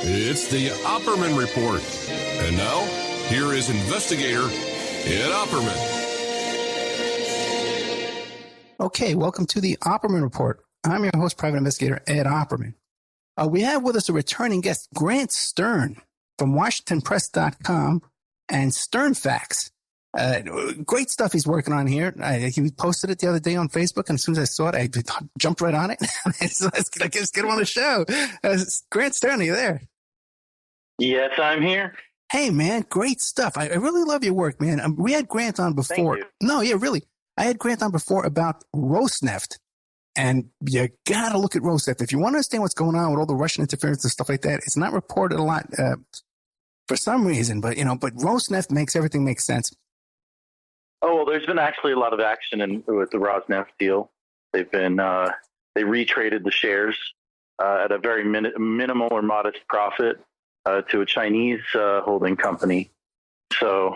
It's the Opperman Report. And now, here is investigator Ed Opperman. Okay, welcome to the Opperman Report. I'm your host, private investigator Ed Opperman. We have with us a returning guest, Grant Stern from WashingtonPress.com and Stern Facts. Great stuff he's working on here. He posted it the other day on Facebook, and as soon as I saw it, I jumped right on it. Let's get him on the show. Grant Stern, are you there? Yes, I'm here. Hey, man, great stuff. I really love your work, man. We had Grant on before. Thank you. No, yeah, really. I had Grant on before about Rosneft, and you got to look at Rosneft. If you want to understand what's going on with all the Russian interference and stuff like that, it's not reported a lot for some reason, but Rosneft makes everything make sense. Oh, well, there's been actually a lot of action with the Rosneft deal. They've been they retraded the shares at a very minimal or modest profit to a Chinese holding company. So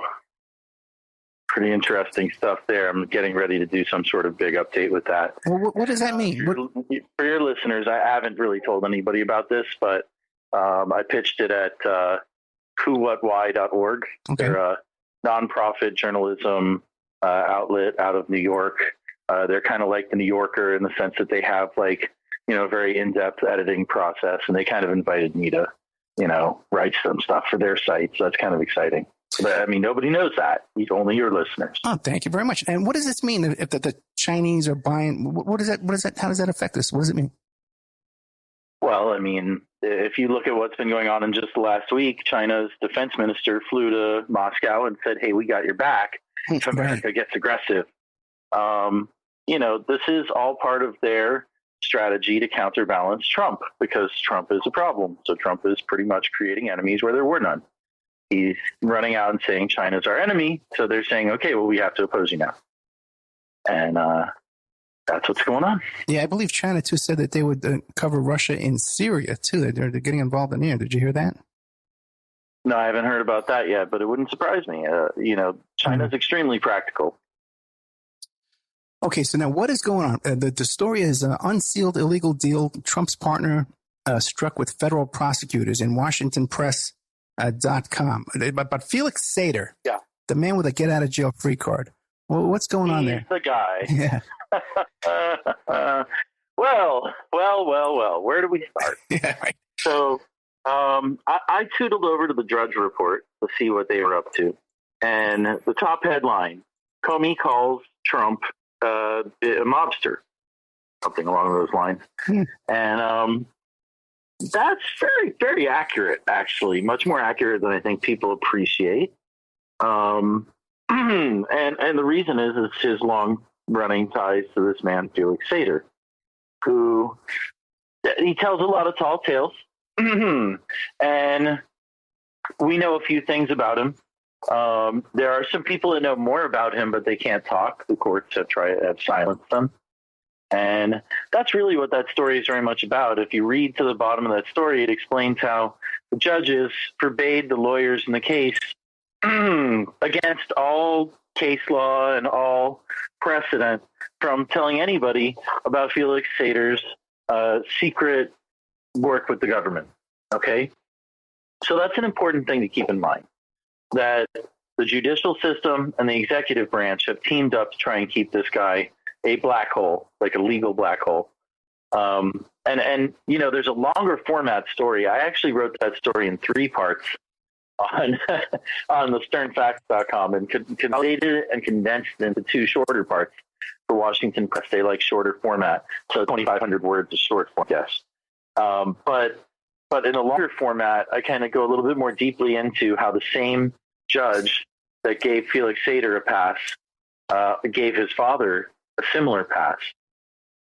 pretty interesting stuff there. I'm getting ready to do some sort of big update with that. Well, what does that mean? For your listeners, I haven't really told anybody about this, but I pitched it at whowhatwhy.org. Okay. They're a nonprofit journalism outlet out of New York. They're kind of like the New Yorker in the sense that they have a very in-depth editing process, and they kind of invited me to, write some stuff for their site. So that's kind of exciting. But I mean, nobody knows that. Only your listeners. Oh, thank you very much. And what does this mean if the Chinese are buying? What is that? How does that affect us? What does it mean? Well, I mean, if you look at what's been going on in just the last week, China's defense minister flew to Moscow and said, "Hey, we got your back if America gets aggressive." This is all part of their strategy to counterbalance Trump, because Trump is a problem. So Trump is pretty much creating enemies where there were none. He's running out and saying China's our enemy. So they're saying, okay, well, we have to oppose you now. And that's what's going on. Yeah, I believe China, too, said that they would cover Russia in Syria, too. They're getting involved in there. Did you hear that? No, I haven't heard about that yet, but it wouldn't surprise me. China's extremely practical. Okay, so now what is going on? The story is unsealed illegal deal. Trump's partner struck with federal prosecutors in WashingtonPress.com. But Felix Sater, the man with a get-out-of-jail-free card. Well, what's going on there? He's the guy. Yeah. Well. Where do we start? Yeah, right. So I tootled over to the Drudge Report to see what they were up to. And the top headline, Comey calls Trump a mobster, something along those lines. And that's very, very accurate, actually, much more accurate than I think people appreciate. And the reason is his long-running ties to this man, Felix Sater, who he tells a lot of tall tales. And we know a few things about him. There are some people that know more about him, but they can't talk. The courts have silenced them. And that's really what that story is very much about. If you read to the bottom of that story, it explains how the judges forbade the lawyers in the case against all case law and all precedent from telling anybody about Felix Sater's secret work with the government. Okay? So that's an important thing to keep in mind, that the judicial system and the executive branch have teamed up to try and keep this guy a black hole, like a legal black hole. And there's a longer format story. I actually wrote that story in 3 parts on the sternfacts.com and consolidated it and condensed it into 2 shorter parts for Washington Press. They like shorter format, so 2,500 words is short form, yes. But in a longer format, I kind of go a little bit more deeply into how the same judge that gave Felix Sater a pass gave his father a similar pass.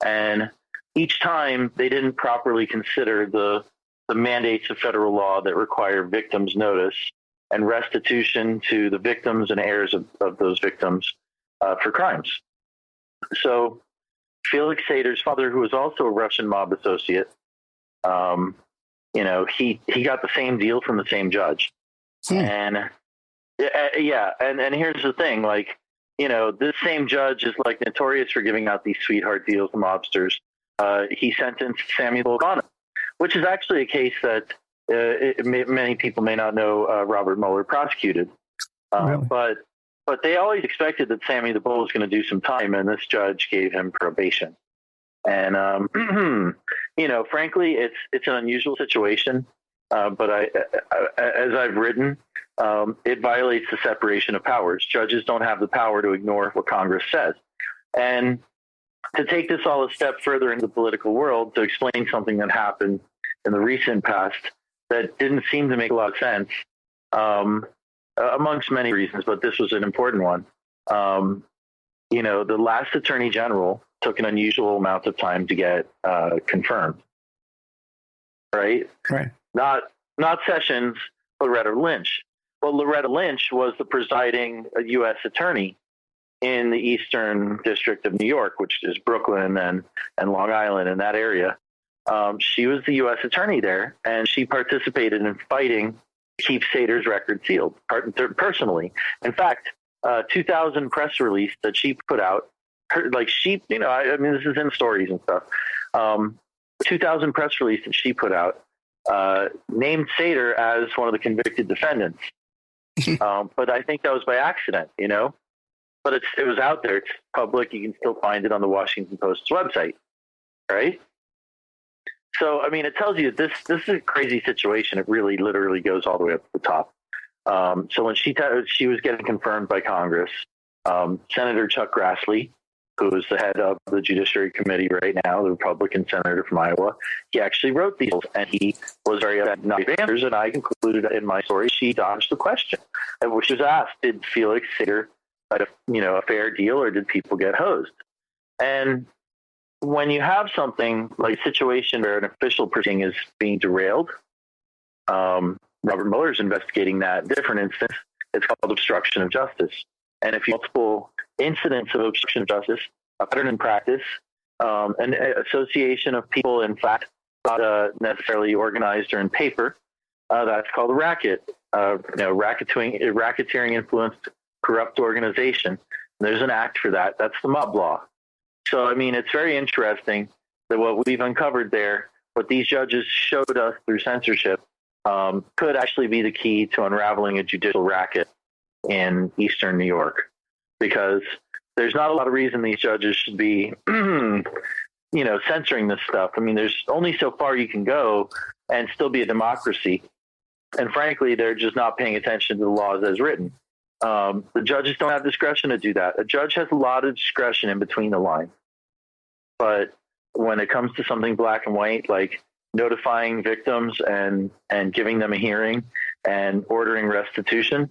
And each time they didn't properly consider the mandates of federal law that require victims' notice and restitution to the victims and heirs of those victims for crimes. So Felix Sater's father, who was also a Russian mob associate, he got the same deal from the same judge. And and here's the thing, this same judge is notorious for giving out these sweetheart deals to mobsters. He sentenced Samuel O'Connor, which is actually a case that many people may not know Robert Mueller prosecuted, Really? but they always expected that Sammy the Bull was going to do some time, and this judge gave him probation. And frankly, it's an unusual situation. But as I've written, it violates the separation of powers. Judges don't have the power to ignore what Congress says. And to take this all a step further into the political world, to explain something that happened in the recent past that didn't seem to make a lot of sense, amongst many reasons, but this was an important one. The last attorney general took an unusual amount of time to get confirmed. Right. Not Sessions, Loretta Lynch. Well, Loretta Lynch was the presiding U.S. attorney in the Eastern District of New York, which is Brooklyn and Long Island and that area. She was the U.S. attorney there, and she participated in fighting to keep Sater's record sealed personally. In fact, 2000 press release that she put out, this is in stories and stuff. 2000 press release that she put out named Sater as one of the convicted defendants. But I think that was by accident, But it was out there. It's public. You can still find it on the Washington Post's website, right? So, it tells you this is a crazy situation. It really literally goes all the way up to the top. So when she was getting confirmed by Congress, Senator Chuck Grassley, who is the head of the Judiciary Committee right now, the Republican senator from Iowa, he actually wrote these, and he was very upset not to answer. And I concluded in my story, she dodged the question, which was asked: did Felix Sater get a fair deal, or did people get hosed? And when you have something like a situation where an official proceeding is being derailed, Robert Mueller is investigating that. In a different instance, it's called obstruction of justice. And if you multiple incidents of obstruction of justice, a pattern in practice, an association of people, in fact, not necessarily organized or in paper, that's called a racket. Racketeering influenced corrupt organization. And there's an act for that. That's the mob law. So, it's very interesting that what we've uncovered there, what these judges showed us through censorship, could actually be the key to unraveling a judicial racket in Eastern New York, because there's not a lot of reason these judges should be, censoring this stuff. There's only so far you can go and still be a democracy. And frankly, they're just not paying attention to the laws as written. The judges don't have discretion to do that. A judge has a lot of discretion in between the lines. But when it comes to something black and white, like notifying victims and giving them a hearing and ordering restitution,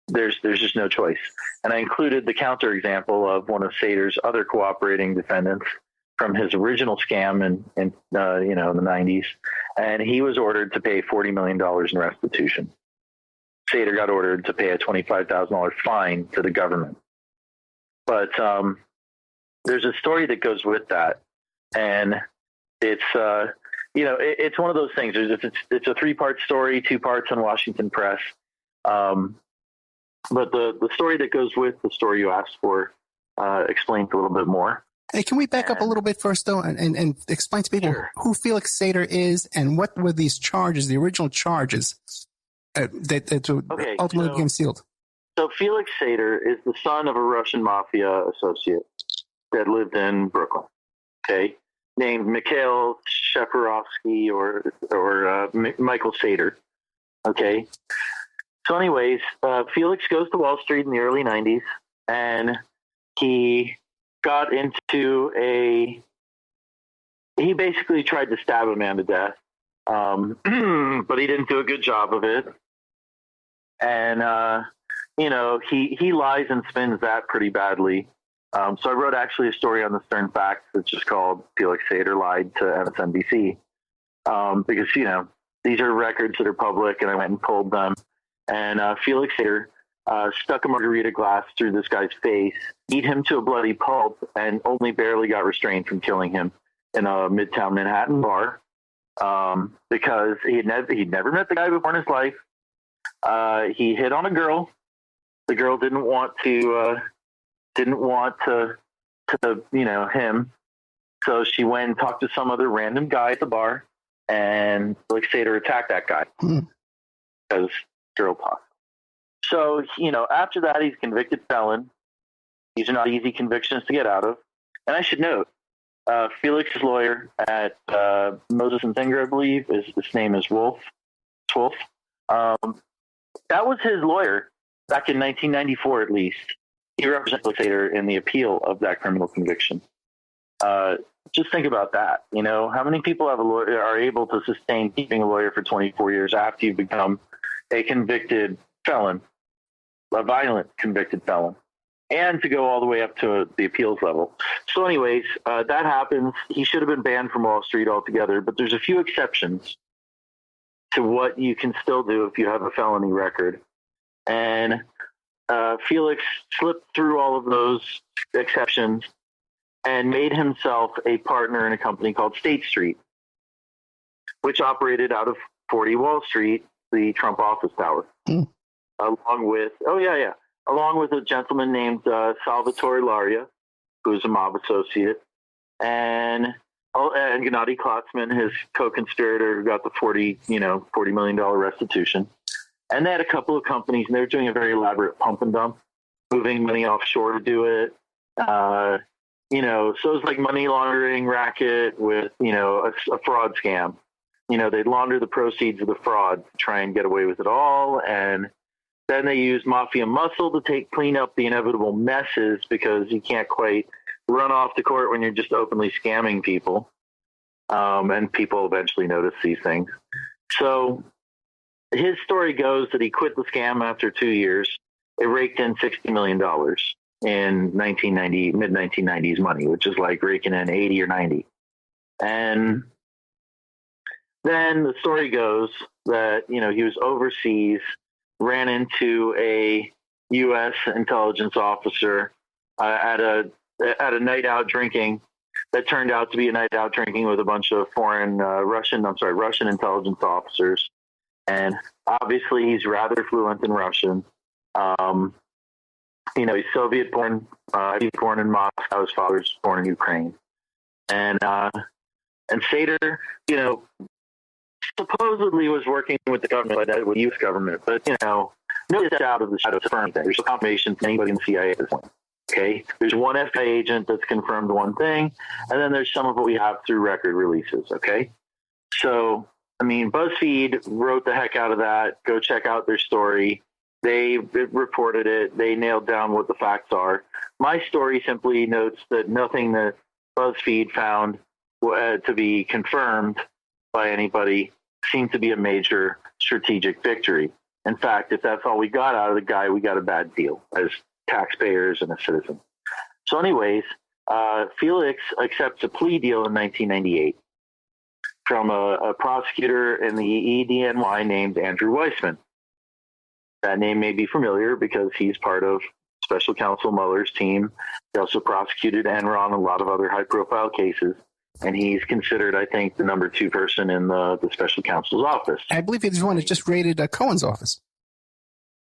there's just no choice. And I included the counterexample of one of Sater's other cooperating defendants from his original scam in the 90s, and he was ordered to pay $40 million in restitution. Sater got ordered to pay a $25,000 fine to the government. But there's a story that goes with that, and it's it's one of those things. It's a 3-part story, 2 parts on Washington Press. But the story that goes with the story you asked for explains a little bit more. Hey, can we back up a little bit first, though, and explain to people who Felix Sater is and what were these charges, the original charges that ultimately became sealed? So Felix Sater is the son of a Russian mafia associate that lived in Brooklyn, named Mikhail Shafirovsky or Michael Sater, So anyways, Felix goes to Wall Street in the early 90s, and he got into he basically tried to stab a man to death, but he didn't do a good job of it. And, he lies and spins that pretty badly. So I wrote actually a story on the Stern Facts that's just called Felix Sater Lied to MSNBC, because, these are records that are public, and I went and pulled them. And Felix Sater stuck a margarita glass through this guy's face, beat him to a bloody pulp, and only barely got restrained from killing him in a Midtown Manhattan bar, because he'd never met the guy before in his life. He hit on a girl. The girl didn't want to him. So she went and talked to some other random guy at the bar. and Felix Sater attacked that guy because girl talk. So, after that, he's a convicted felon. These are not easy convictions to get out of. And I should note, Felix's lawyer at Moses and Singer, I believe, his name is Wolf. That was his lawyer back in 1994, at least. He represented Sater in the appeal of that criminal conviction. Just think about that. How many people have a lawyer are able to sustain keeping a lawyer for 24 years after you become a convicted felon, a violent convicted felon, and to go all the way up to the appeals level. So anyways, that happens. He should have been banned from Wall Street altogether, but there's a few exceptions to what you can still do if you have a felony record. And Felix slipped through all of those exceptions and made himself a partner in a company called State Street, which operated out of 40 Wall Street, the Trump office tower, along with a gentleman named Salvatore Laria, who's a mob associate, and Gennady Klotzman, his co-conspirator, who got the $40 million restitution. And they had a couple of companies, and they were doing a very elaborate pump and dump, moving money offshore to do it. So it was like money laundering racket with, a fraud scam. They'd launder the proceeds of the fraud to try and get away with it all. And then they used mafia muscle to clean up the inevitable messes, because you can't quite run off to court when you're just openly scamming people. And people eventually notice these things. So his story goes that he quit the scam after 2 years. It raked in $60 million in mid-1990s money, which is like raking in 80 or 90. And then the story goes that, he was overseas, ran into a U.S. intelligence officer at a night out drinking that turned out to be a night out drinking with a bunch of Russian intelligence officers. And obviously he's rather fluent in Russian. He's Soviet born. He's born in Moscow. His father's born in Ukraine. And Sater, supposedly was working with the government, with the U.S. government, but no out of the shadow of anything. There's no confirmation from anybody in the CIA at this point. Okay, there's one FBI agent that's confirmed one thing, and then there's some of what we have through record releases. Okay, so BuzzFeed wrote the heck out of that. Go check out their story. They reported it. They nailed down what the facts are. My story simply notes that nothing that BuzzFeed found to be confirmed by anybody seemed to be a major strategic victory. In fact, if that's all we got out of the guy, we got a bad deal as taxpayers and a citizen. So anyways, Felix accepts a plea deal in 1998 from a prosecutor in the EDNY named Andrew Weissman. That name may be familiar because he's part of Special Counsel Mueller's team. He also prosecuted Enron and a lot of other high-profile cases. And he's considered, I think, the number 2 person in the special counsel's office. I believe he's the one that just raided Cohen's office.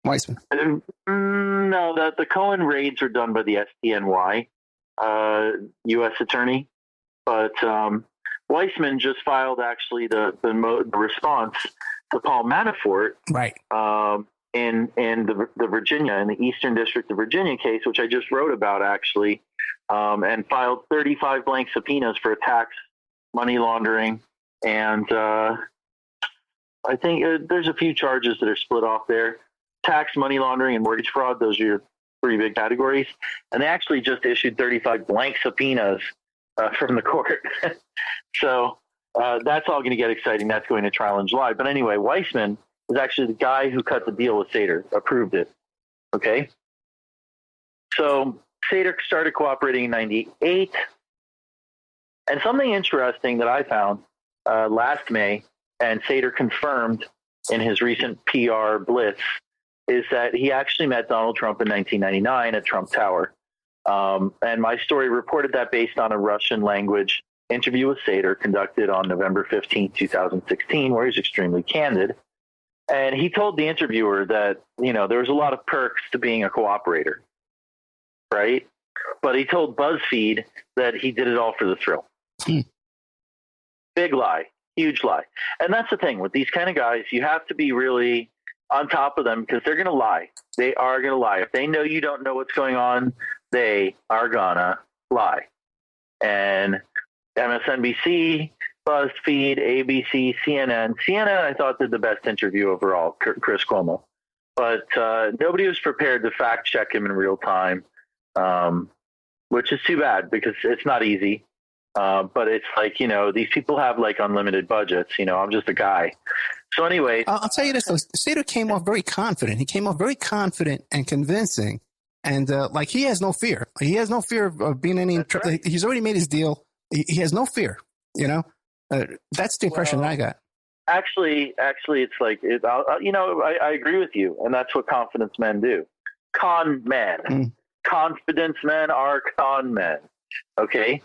Weissman. No, the Cohen raids are done by the SDNY, U.S. attorney. But Weissman just filed actually the response to Paul Manafort, right? In the Virginia, in the Eastern District of Virginia case, which I just wrote about actually, and filed 35 blank subpoenas for tax, money laundering, and I think there's a few charges that are split off there. Tax, money laundering, and mortgage fraud, those are your 3 big categories. And they actually just issued 35 blank subpoenas from the court. So that's all going to get exciting. That's going to trial in July. But anyway, Weissman is actually the guy who cut the deal with Sater, approved it. Okay? So Sater started cooperating in 98. And something interesting that I found last May, and Sater confirmed in his recent PR blitz, is that he actually met Donald Trump in 1999 at Trump Tower. And my story reported that based on a Russian language interview with Sater conducted on November 15, 2016, where he's extremely candid. And he told the interviewer that, there was a lot of perks to being a cooperator, right? But he told BuzzFeed that he did it all for the thrill. Big lie. Huge lie. And that's the thing with these kind of guys, you have to be really on top of them because they're going to lie. They are going to lie. If they know you don't know what's going on, they are going to lie. And MSNBC, BuzzFeed, ABC, CNN. CNN, I thought, did the best interview overall, Chris Cuomo. But nobody was prepared to fact check him in real time, which is too bad because it's not easy. But it's like, these people have like unlimited budgets. I'm just a guy. So anyway, I'll tell you this, though. Sater came off very confident. He came off very confident and convincing. And like he has no fear. He has no fear of being any. Right. He's already made his deal. He has no fear. That's the impression that I got. Actually, it's like I agree with you, and that's what confidence men do. Con men, confidence men are con men. Okay,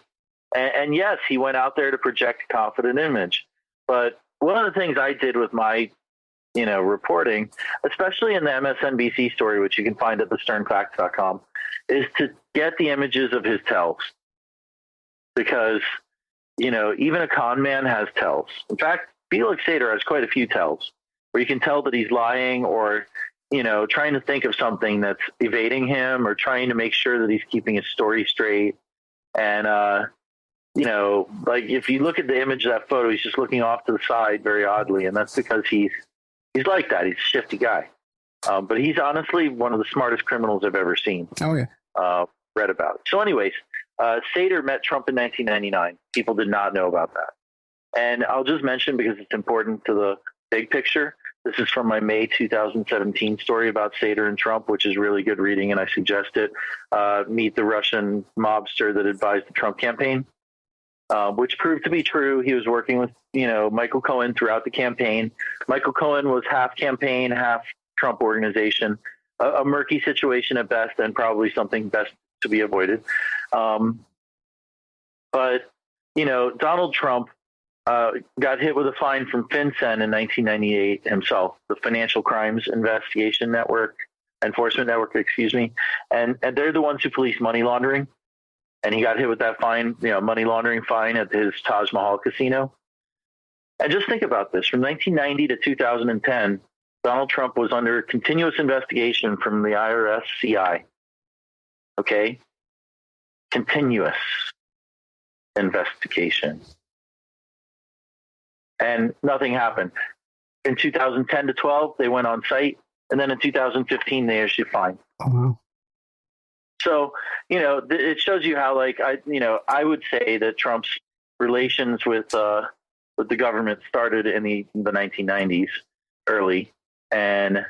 and yes, he went out there to project a confident image. But one of the things I did with my reporting, especially in the MSNBC story, which you can find at thesternfacts.com, is to get the images of his tells. Because, even a con man has tells. In fact, Felix Sater has quite a few tells where you can tell that he's lying or, trying to think of something that's evading him or trying to make sure that he's keeping his story straight. And, like if you look at the image of that photo, he's just looking off to the side very oddly. And that's because he's like that. He's a shifty guy. But he's honestly one of the smartest criminals I've ever seen. Oh, yeah. Read about it. So anyways, Sater met Trump in 1999. People did not know about that. And I'll just mention because it's important to the big picture. This is from my May 2017 story about Sater and Trump, which is really good reading, and I suggest it. Meet the Russian mobster that advised the Trump campaign, which proved to be true. He was working with, Michael Cohen throughout the campaign. Michael Cohen was half campaign, half Trump organization, a murky situation at best, and probably something best to be avoided. But, Donald Trump got hit with a fine from FinCEN in 1998 himself, the Financial Crimes Investigation Network, Enforcement Network, and they're the ones who police money laundering. And he got hit with that fine, money laundering fine at his Taj Mahal casino. And just think about this. From 1990 to 2010, Donald Trump was under continuous investigation from the IRS CI. Okay? Continuous investigation. And nothing happened. In 2010 to 12, they went on site. And then in 2015, they issued a fine. Oh, wow. So, it shows you how, I would say that Trump's relations with the government started in the 1990s early. And,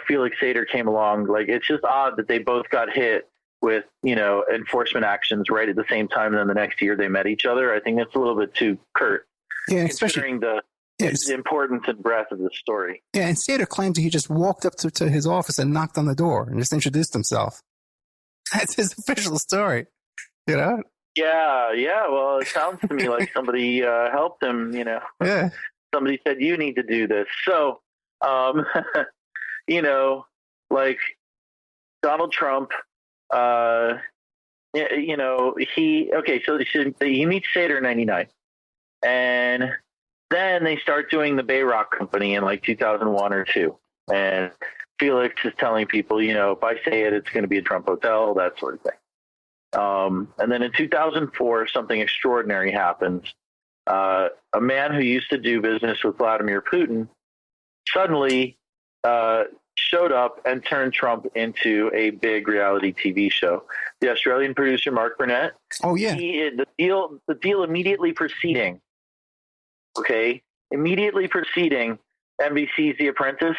Felix Sater came along. It's just odd that they both got hit with, enforcement actions right at the same time. And then the next year they met each other. I think that's a little bit too curt. Yeah, considering the importance and breadth of the story. Yeah, and Sater claims he just walked up to his office and knocked on the door and just introduced himself. That's his official story, Yeah. Well, it sounds to me like somebody helped him. Yeah. Somebody said you need to do this. So, Donald Trump. He meets Sater in 99, and then they start doing the Bayrock Company in 2001 or 2, and Felix is telling people, if I say it, it's going to be a Trump hotel, that sort of thing. And then in 2004, something extraordinary happens. A man who used to do business with Vladimir Putin suddenly showed up and turned Trump into a big reality TV show. The Australian producer, Mark Burnett. Oh, yeah. The deal immediately preceding NBC's The Apprentice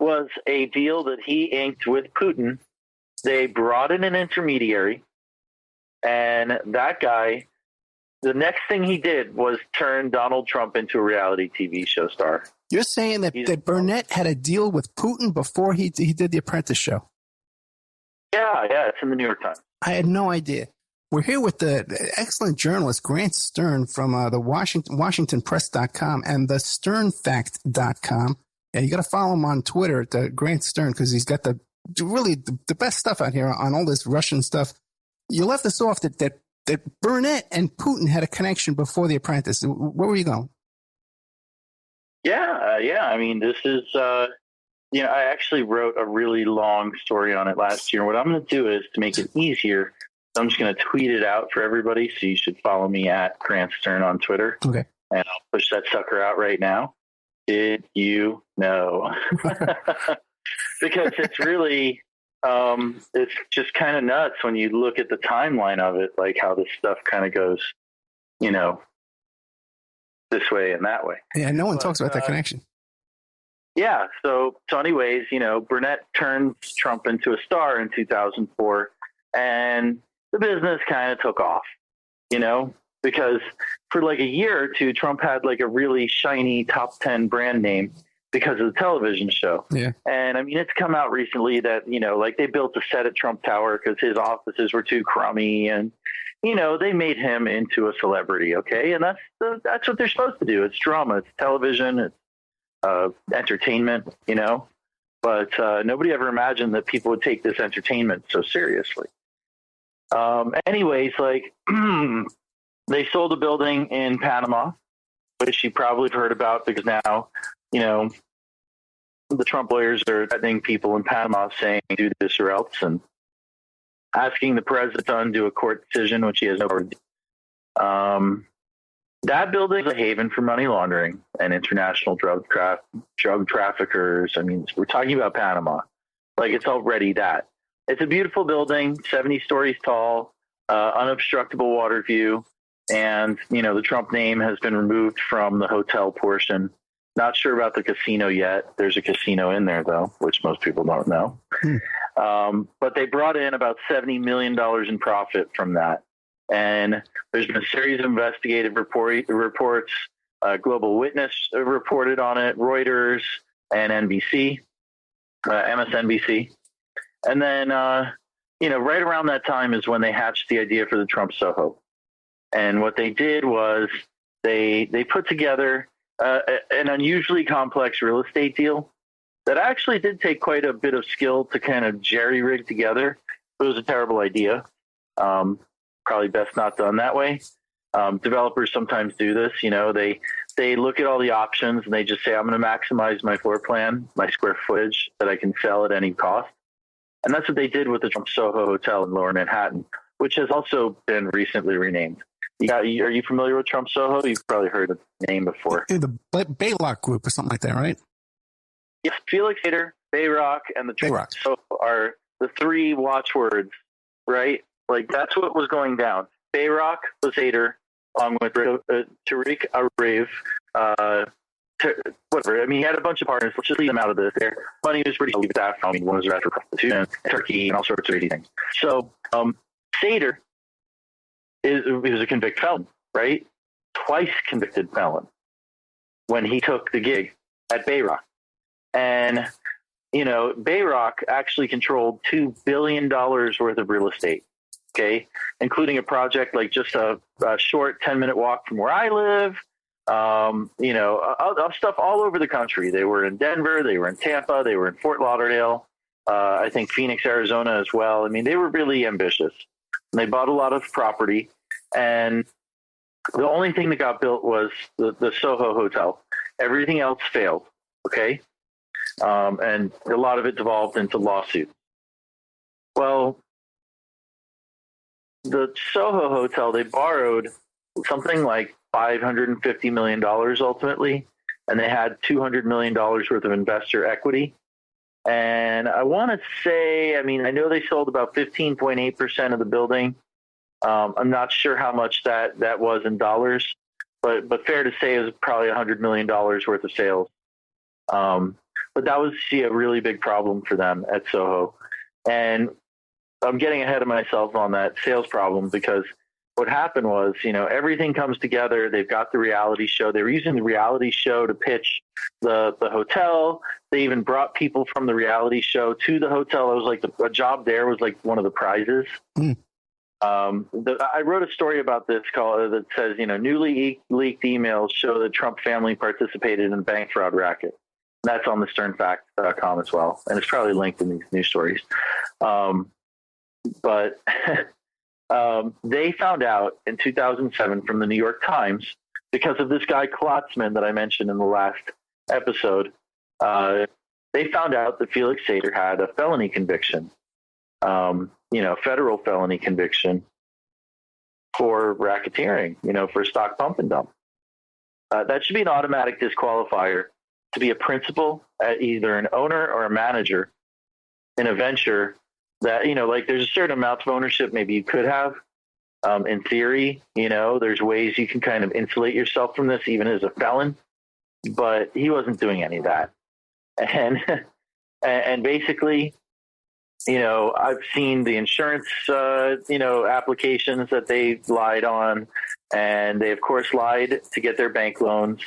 was a deal that he inked with Putin. They brought in an intermediary, and that guy, the next thing he did was turn Donald Trump into a reality TV show star. You're saying that Burnett had a deal with Putin before he did The Apprentice show? Yeah, it's in the New York Times. I had no idea. We're here with the excellent journalist Grant Stern from the WashingtonPress.com and the SternFact.com. Yeah, you got to follow him on Twitter at Grant Stern because he's got the best stuff out here on all this Russian stuff. You left us off that Burnett and Putin had a connection before The Apprentice. Where were you going? Yeah. I mean, this is, I actually wrote a really long story on it last year. What I'm going to do is to make it easier, I'm just going to tweet it out for everybody. So you should follow me at Grant Stern on Twitter. Okay. And I'll push that sucker out right now. Did you know? Because it's really, it's just kind of nuts when you look at the timeline of it, like how this stuff kind of goes, this way and that way. Yeah, no one talks about that connection. Yeah. So anyways, Burnett turned Trump into a star in 2004, and the business kind of took off, because for like a year or two, Trump had like a really shiny top 10 brand name because of the television show. Yeah. And I mean, it's come out recently that, like they built a set at Trump Tower because his offices were too crummy, and, they made him into a celebrity. Okay. And that's what they're supposed to do. It's drama. It's television. It's entertainment, but nobody ever imagined that people would take this entertainment so seriously. Anyways, like they sold a building in Panama, which you probably have heard about because now, the Trump lawyers are threatening people in Panama saying do this or else, and asking the president to undo a court decision, which he has no power to do. That building is a haven for money laundering and international drug traffickers. I mean, we're talking about Panama. Like, it's already that. It's a beautiful building, 70 stories tall, unobstructable water view. And, the Trump name has been removed from the hotel portion. Not sure about the casino yet. There's a casino in there, though, which most people don't know. But they brought in about $70 million in profit from that. And there's been a series of investigative reports. Global Witness reported on it, Reuters and NBC, MSNBC. And then, right around that time is when they hatched the idea for the Trump Soho. And what they did was they put together an unusually complex real estate deal that actually did take quite a bit of skill to kind of jerry-rig together. It was a terrible idea. Probably best not done that way. Developers sometimes do this. They look at all the options and they just say, I'm going to maximize my floor plan, my square footage that I can sell at any cost. And that's what they did with the Trump Soho Hotel in Lower Manhattan, which has also been recently renamed. Are you familiar with Trump Soho? You've probably heard the name before. The Baylock Group or something like that, right? Yes, Felix Sater, Bayrock, and the Trump Soho are the three watchwords, right? Like, that's what was going down. Bayrock was Sater, along with Tariq Arif, whatever. I mean, he had a bunch of partners. Let's just leave them out of this. Their money was pretty leave that. I mean, one was arrested for prostitution, Turkey, and all sorts of crazy things. So, Sater he was a convicted felon, right? Twice convicted felon when he took the gig at Bayrock. And, Bayrock actually controlled $2 billion worth of real estate, okay, including a project like just a short 10-minute walk from where I live, stuff all over the country. They were in Denver, they were in Tampa, they were in Fort Lauderdale, I think Phoenix, Arizona as well. I mean, they were really ambitious. And they bought a lot of property, and the only thing that got built was the Soho Hotel. Everything else failed, okay? And a lot of it devolved into lawsuits. Well, the Soho Hotel, they borrowed something like $550 million ultimately, and they had $200 million worth of investor equity. And I want to say, I know they sold about 15.8% of the building. I'm not sure how much that was in dollars, but fair to say it was probably $100 million worth of sales. But that was a really big problem for them at Soho. And I'm getting ahead of myself on that sales problem because what happened was, everything comes together. They've got the reality show. They were using the reality show to pitch the hotel. They even brought people from the reality show to the hotel. It was like a job there was like one of the prizes. I wrote a story about this that says, newly leaked emails show the Trump family participated in a bank fraud racket. That's on the sternfact.com as well. And it's probably linked in these news stories. But they found out in 2007 from the New York Times, because of this guy Klotzman that I mentioned in the last episode, they found out that Felix Sater had a felony conviction, federal felony conviction for racketeering, for stock pump and dump. That should be an automatic disqualifier to be a principal, either an owner or a manager in a venture that, there's a certain amount of ownership maybe you could have. In theory, there's ways you can kind of insulate yourself from this even as a felon, but he wasn't doing any of that. And basically, I've seen the insurance, applications that they lied on, and they of course lied to get their bank loans.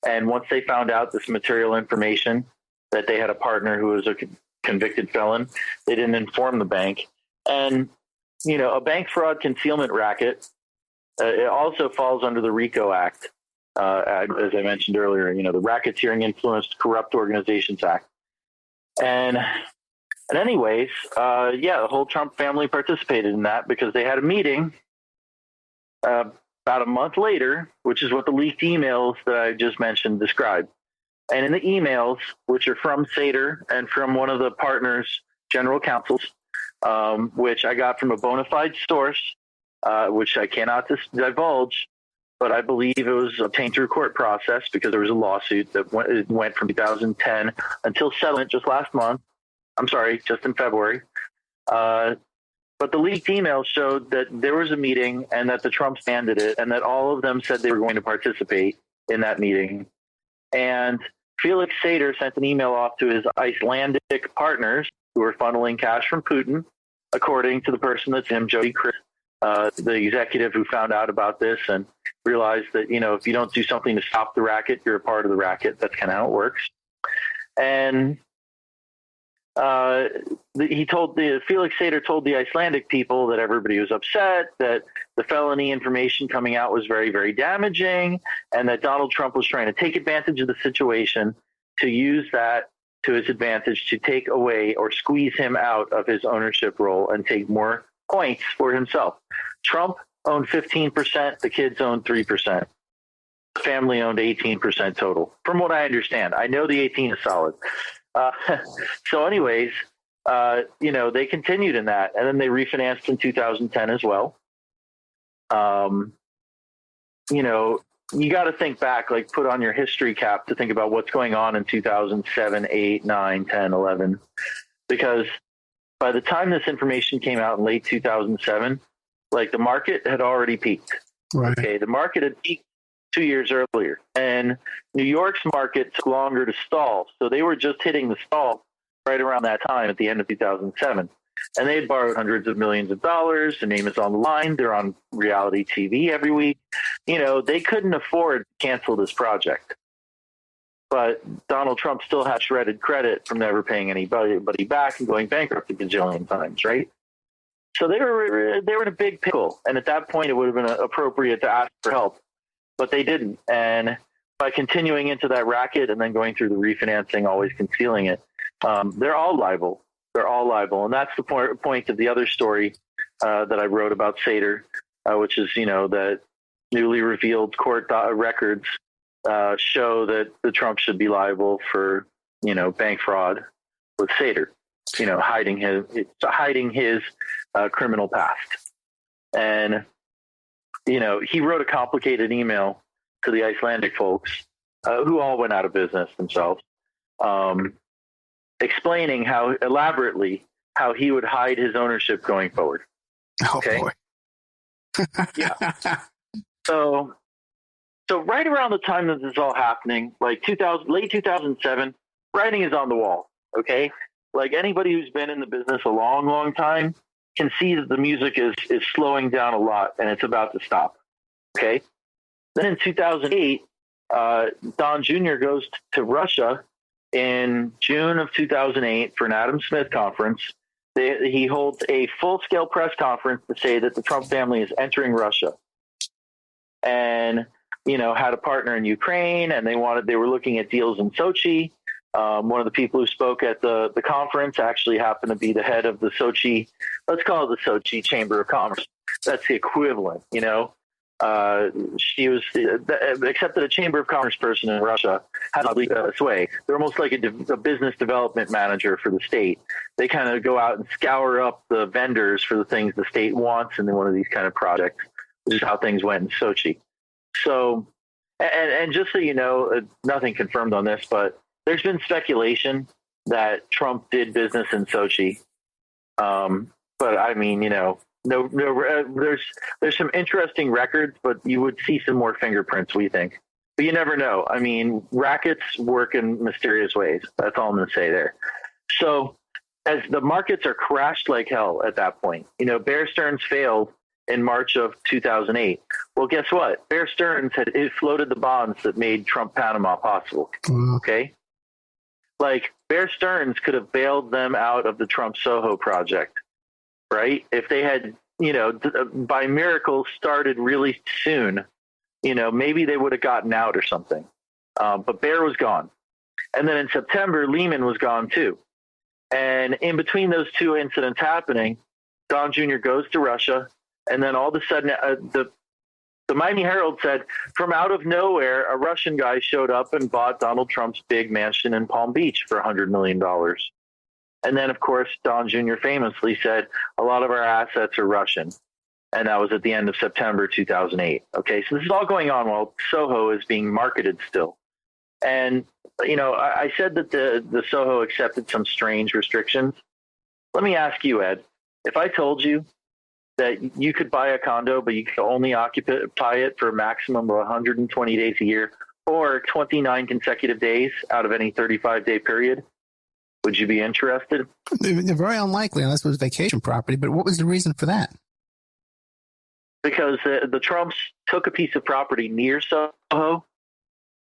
And once they found out this material information that they had a partner who was a convicted felon, they didn't inform the bank. And, a bank fraud concealment racket, it also falls under the RICO Act, as I mentioned earlier, the Racketeering Influenced Corrupt Organizations Act. And anyways, the whole Trump family participated in that because they had a meeting about a month later, which is what the leaked emails that I just mentioned describe. And in the emails, which are from Sater and from one of the partners' general counsels, which I got from a bona fide source, which I cannot divulge, but I believe it was obtained through court process because there was a lawsuit that went from 2010 until settlement just last month. I'm sorry, just in February. But the leaked emails showed that there was a meeting and that the Trumps handed it and that all of them said they were going to participate in that meeting. And Felix Sater sent an email off to his Icelandic partners who were funneling cash from Putin, according to the person that's him, Jody Chris, the executive who found out about this and realized that, if you don't do something to stop the racket, you're a part of the racket. That's kind of how it works. And Felix Sater told the Icelandic people that everybody was upset, that the felony information coming out was very, very damaging, and that Donald Trump was trying to take advantage of the situation to use that to his advantage to take away or squeeze him out of his ownership role and take more points for himself. Trump owned 15%, the kids owned 3%. The family owned 18% total, from what I understand. I know the 18 is solid. So anyways, they continued in that, and then they refinanced in 2010 as well. You got to think back, like put on your history cap to think about what's going on in 2007, 8, 9, 10, 11, because by the time this information came out in late 2007, like the market had already peaked. Right. Okay. The market had peaked 2 years earlier, and New York's market took longer to stall. So they were just hitting the stall right around that time at the end of 2007. And they had borrowed hundreds of millions of dollars. The name is on the line. They're on reality TV every week. They couldn't afford to cancel this project. But Donald Trump still had shredded credit from never paying anybody back and going bankrupt a gajillion times, right? So they were in a big pickle. And at that point, it would have been appropriate to ask for help. But they didn't. And by continuing into that racket and then going through the refinancing, always concealing it, they're all liable. They're all liable. And that's the point of the other story that I wrote about Sater, which is, that newly revealed court records show that the Trump should be liable for, bank fraud with Sater, hiding his criminal past. And, he wrote a complicated email to the Icelandic folks who all went out of business themselves, explaining how elaborately how he would hide his ownership going forward. Okay. Oh, boy. Yeah. So right around the time that this is all happening, like late 2007, writing is on the wall. Okay. Like anybody who's been in the business a long, long time can see that the music is slowing down a lot and it's about to stop. Okay. Then in 2008, Don Jr. goes to Russia in June of 2008 for an Adam Smith conference. He holds a full-scale press conference to say that the Trump family is entering Russia, and had a partner in Ukraine, and they were looking at deals in Sochi. One of the people who spoke at the conference actually happened to be the head of the Sochi, let's call it the Sochi Chamber of Commerce. That's the equivalent, she was, except that a Chamber of Commerce person in Russia has sway. They're almost like a business development manager for the state. They kind of go out and scour up the vendors for the things the state wants in one of these kind of projects. This is how things went in Sochi. So, and just so you know, nothing confirmed on this, but there's been speculation that Trump did business in Sochi. But I mean, there's some interesting records, but you would see some more fingerprints, we think. But you never know. I mean, rackets work in mysterious ways. That's all I'm going to say there. So as the markets are crashed like hell at that point, Bear Stearns failed in March of 2008. Well, guess what? Bear Stearns it floated the bonds that made Trump Panama possible. Okay. Like Bear Stearns could have bailed them out of the Trump Soho project, right? If they had, by miracle started really soon, maybe they would have gotten out or something. But Bear was gone. And then in September, Lehman was gone too. And in between those two incidents happening, Don Jr. goes to Russia. And then all of a sudden, the Miami Herald said, from out of nowhere, a Russian guy showed up and bought Donald Trump's big mansion in Palm Beach for $100 million. And then, of course, Don Jr. famously said, a lot of our assets are Russian. And that was at the end of September 2008. Okay, so this is all going on while Soho is being marketed still. And, I said that the Soho accepted some strange restrictions. Let me ask you, Ed, if I told you that you could buy a condo, but you could only occupy it for a maximum of 120 days a year or 29 consecutive days out of any 35-day period, would you be interested? They're very unlikely unless it was vacation property. But what was the reason for that? Because the Trumps took a piece of property near Soho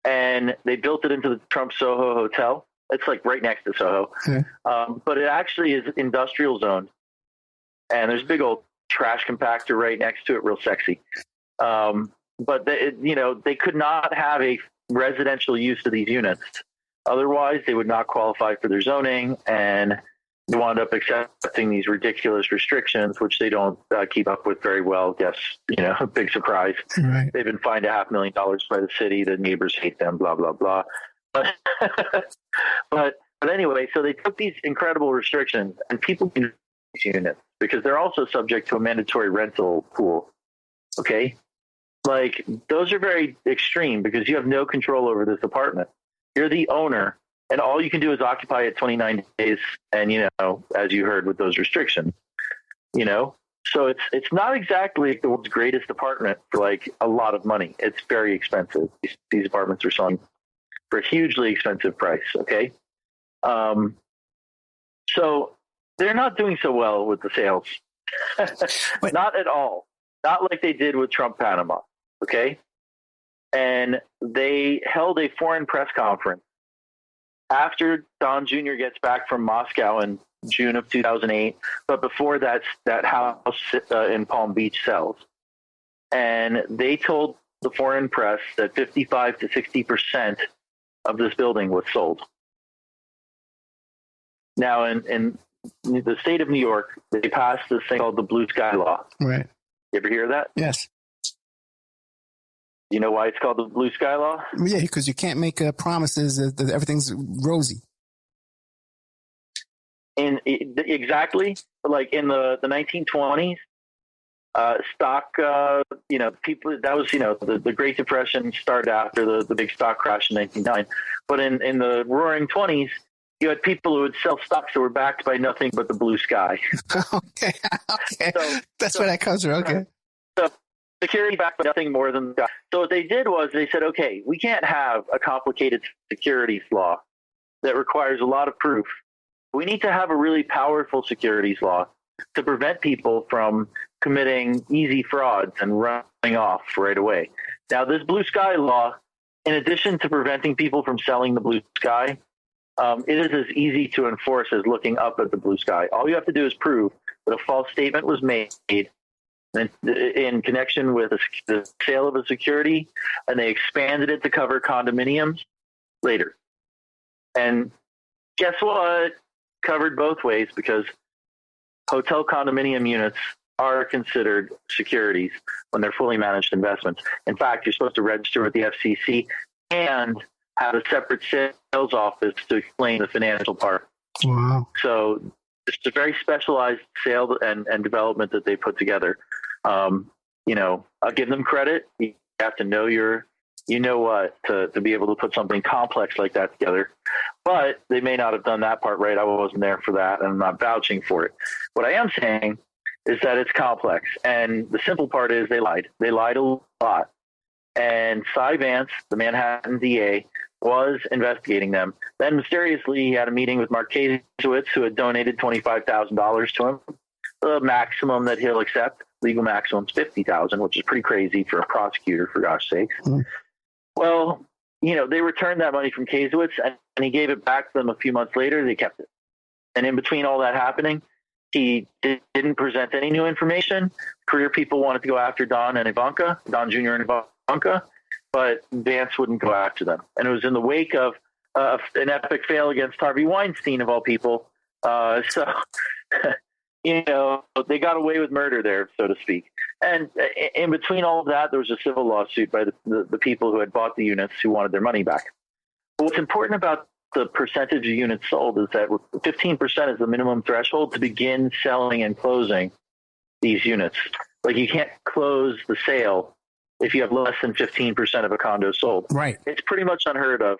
and they built it into the Trump Soho Hotel. It's like right next to Soho. Okay. But it actually is industrial zoned. And there's a big old trash compactor right next to it, real sexy. But they could not have a residential use of these units. Otherwise, they would not qualify for their zoning, and they wound up accepting these ridiculous restrictions, which they don't keep up with very well. Yes, big surprise. Right. They've been fined $500,000 by the city. The neighbors hate them, blah, blah, blah. But anyway, so they took these incredible restrictions, and people can use these units because they're also subject to a mandatory rental pool. Okay? Like, those are very extreme because you have no control over this apartment. You're the owner, and all you can do is occupy it 29 days. And, as you heard with those restrictions, so it's not exactly the world's greatest apartment for like a lot of money. It's very expensive. These apartments are selling for a hugely expensive price. Okay. So they're not doing so well with the sales. Not at all. Not like they did with Trump Panama. Okay. And they held a foreign press conference after Don Jr. gets back from Moscow in June of 2008, but before that house in Palm Beach sells. And they told the foreign press that 55 to 60% of this building was sold. Now, in the state of New York, they passed this thing called the Blue Sky Law. Right. You ever hear of that? Yes. You know why it's called the Blue Sky Law? Yeah, because you can't make promises that everything's rosy. Exactly. Like in the 1920s, stock, people, that was, the Great Depression started after the big stock crash in 1909. But in the roaring 20s, you had people who would sell stocks that were backed by nothing but the blue sky. Okay. So, that's where that comes from. Okay. So security backed by nothing more than the sky. So what they did was they said, okay, we can't have a complicated securities law that requires a lot of proof. We need to have a really powerful securities law to prevent people from committing easy frauds and running off right away. Now, this blue sky law, in addition to preventing people from selling the blue sky, it is as easy to enforce as looking up at the blue sky. All you have to do is prove that a false statement was made in connection with the sale of a security, and they expanded it to cover condominiums later. And guess what? Covered both ways, because hotel condominium units are considered securities when they're fully managed investments. In fact, you're supposed to register with the FCC, and had a separate sales office to explain the financial part. Wow. So it's a very specialized sale and development that they put together. I'll give them credit. You have to know to be able to put something complex like that together. But they may not have done that part right. I wasn't there for that, and I'm not vouching for it. What I am saying is that it's complex. And the simple part is they lied. They lied a lot. And Cy Vance, the Manhattan DA, was investigating them. Then mysteriously, he had a meeting with Mark Kasowitz, who had donated $25,000 to him. The maximum that he'll accept, legal maximum, is $50,000, which is pretty crazy for a prosecutor, for gosh sakes. Mm-hmm. Well, they returned that money from Kasowitz, and he gave it back to them a few months later. They kept it. And in between all that happening, he didn't present any new information. Career people wanted to go after Don Jr. and Ivanka, but Vance wouldn't go after them. And it was in the wake of an epic fail against Harvey Weinstein, of all people. They got away with murder there, so to speak. And in between all of that, there was a civil lawsuit by the people who had bought the units who wanted their money back. But what's important about the percentage of units sold is that 15% is the minimum threshold to begin selling and closing these units. Like, you can't close the sale if you have less than 15% of a condo sold. Right. It's pretty much unheard of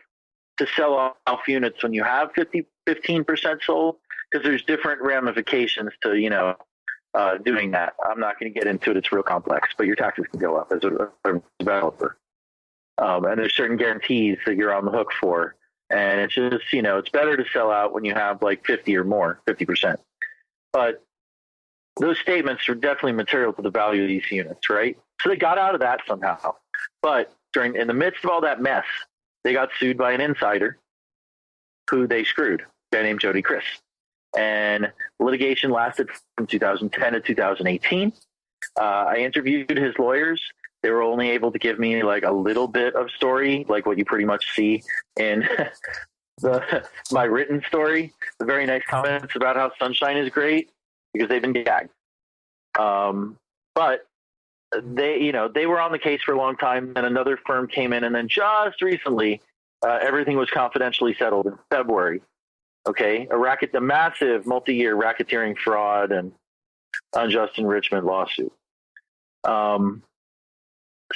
to sell off units when you have 15% sold, because there's different ramifications to, doing that. I'm not going to get into it. It's real complex, but your taxes can go up as a developer. And there's certain guarantees that you're on the hook for. And it's just, it's better to sell out when you have like 50 or more, 50%. But those statements are definitely material to the value of these units, right? So they got out of that somehow. But in the midst of all that mess, they got sued by an insider who they screwed, a guy named Jody Chris. And litigation lasted from 2010 to 2018. I interviewed his lawyers. They were only able to give me like a little bit of story, like what you pretty much see in my written story. The very nice comments about how sunshine is great, because they've been gagged. But they were on the case for a long time, and another firm came in, and then just recently, everything was confidentially settled in February. Okay, a massive multi-year racketeering, fraud, and unjust enrichment lawsuit.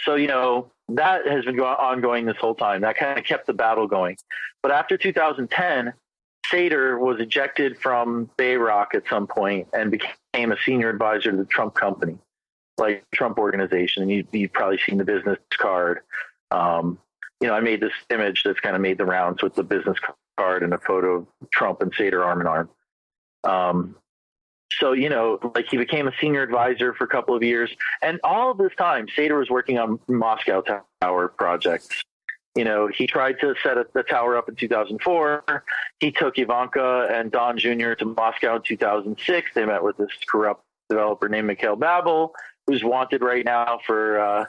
So that has been ongoing this whole time. That kind of kept the battle going. But after 2010, Sater was ejected from Bayrock at some point and became a senior advisor to the Trump company, like Trump organization. And you've probably seen the business card. I made this image that's kind of made the rounds with the business card and a photo of Trump and Sater arm in arm. So, he became a senior advisor for a couple of years. And all of this time, Sater was working on Moscow Tower projects. He tried to set the tower up in 2004. He took Ivanka and Don Jr. to Moscow in 2006. They met with this corrupt developer named Mikhail Babel, who's wanted right now for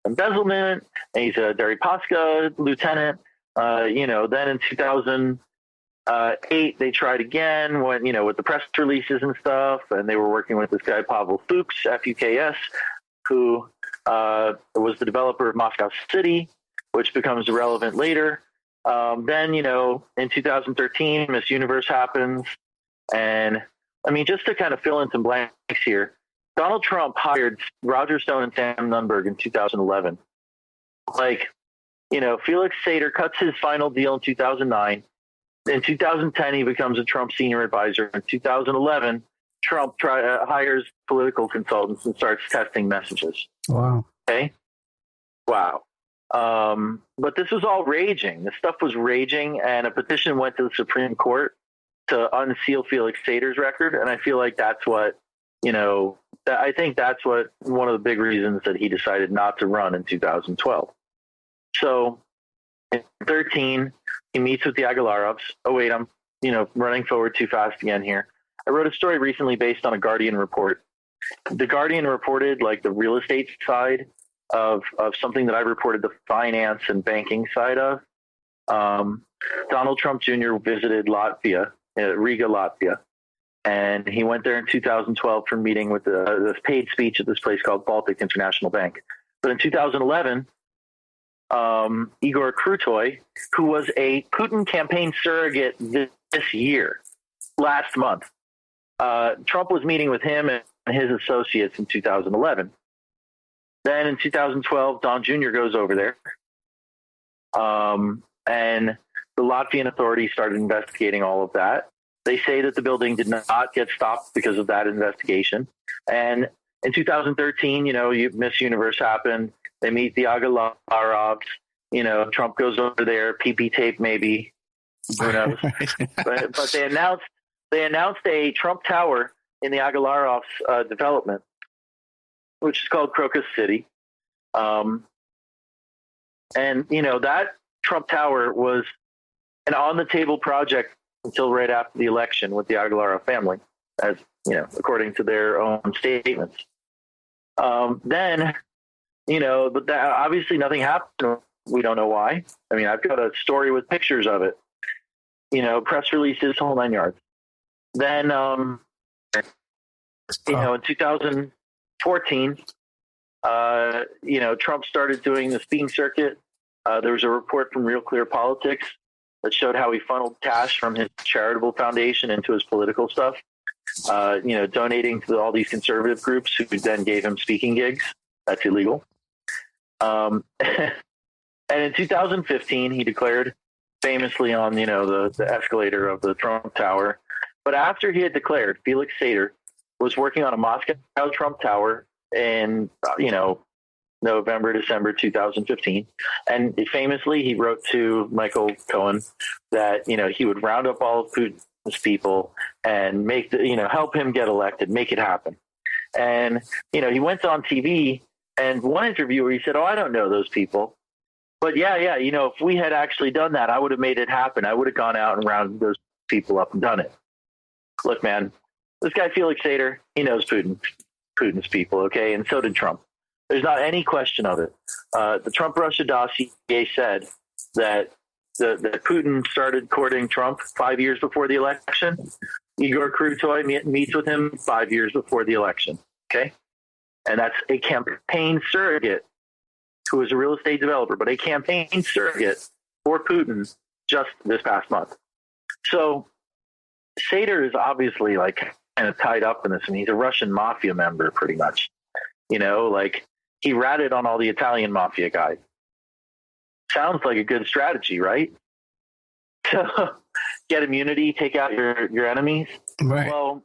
embezzlement. And he's a Deripaska lieutenant. Then in 2008, they tried again with the press releases and stuff. And they were working with this guy, Pavel Fuchs, Fuks, who was the developer of Moscow City, which becomes relevant later. Then, in 2013, Miss Universe happens. And just to kind of fill in some blanks here, Donald Trump hired Roger Stone and Sam Nunberg in 2011. Felix Sater cuts his final deal in 2009. In 2010, he becomes a Trump senior advisor. In 2011, Trump hires political consultants and starts testing messages. Wow. Okay. Wow. But this was all raging. This stuff was raging, and a petition went to the Supreme Court to unseal Felix Sater's record. And I feel like that's what, I think that's what one of the big reasons that he decided not to run in 2012. So in 2013, he meets with the Agalarovs. Oh, wait, I'm, running forward too fast again here. I wrote a story recently based on a Guardian report. The Guardian reported the real estate side of something that I reported the finance and banking side of. Donald Trump Jr. visited Latvia, Riga, Latvia, and he went there in 2012 for a meeting with this paid speech at this place called Baltic International Bank. But in 2011, Igor Krutoy, who was a Putin campaign surrogate this year, last month. Trump was meeting with him and his associates in 2011. Then in 2012, Don Jr. goes over there. And the Latvian authorities started investigating all of that. They say that the building did not get stopped because of that investigation. And in 2013, Miss Universe happened. They meet the Agalarovs. Trump goes over there, PP tape maybe. Who knows? but they announced a Trump Tower in the Agalarovs development, which is called Crocus City. And that Trump Tower was an on-the-table project until right after the election with the Agalarov family, as according to their own statements. Then, but that, obviously nothing happened. We don't know why. I mean, I've got a story with pictures of it. Press releases, whole nine yards. Then, in 2014, Trump started doing the speaking circuit. There was a report from Real Clear Politics that showed how he funneled cash from his charitable foundation into his political stuff, donating to all these conservative groups who then gave him speaking gigs. That's illegal. And in 2015, he declared famously on, the escalator of the Trump Tower. But after he had declared, Felix Sater was working on a Moscow Trump Tower in, November, December 2015. And famously, he wrote to Michael Cohen that, he would round up all of Putin's people and make help him get elected, make it happen. And, he went on TV, and one interviewer, he said, "Oh, I don't know those people. But yeah, if we had actually done that, I would have made it happen. I would have gone out and rounded those people up and done it." Look, man, this guy Felix Sater, he knows Putin's people, okay? And so did Trump. There's not any question of it. The Trump-Russia dossier said that Putin started courting Trump 5 years before the election. Igor Krutoy meets with him 5 years before the election, okay? And that's a campaign surrogate who is a real estate developer, but a campaign surrogate for Putin just this past month. So Sater is obviously kind of tied up in this. I mean, he's a Russian mafia member pretty much. He ratted on all the Italian mafia guys. Sounds like a good strategy, right? So get immunity, take out your enemies. Right. Well,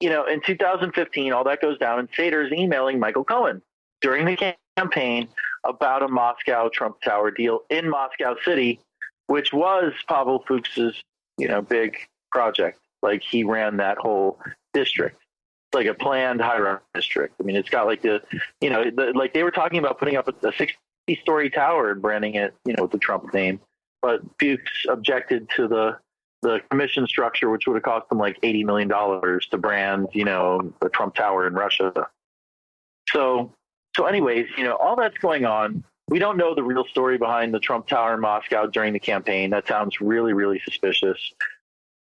in 2015, all that goes down, and Sater is emailing Michael Cohen during the campaign about a Moscow Trump Tower deal in Moscow City, which was Pavel Fuchs's, big project. He ran that whole district. It's like a planned high-rise district. I mean, it's got they were talking about putting up a 60-story tower and branding it, with the Trump name. But Fuchs objected to the commission structure, which would have cost them $80 million to brand, the Trump Tower in Russia. So anyways, all that's going on. We don't know the real story behind the Trump Tower in Moscow during the campaign. That sounds really, really suspicious.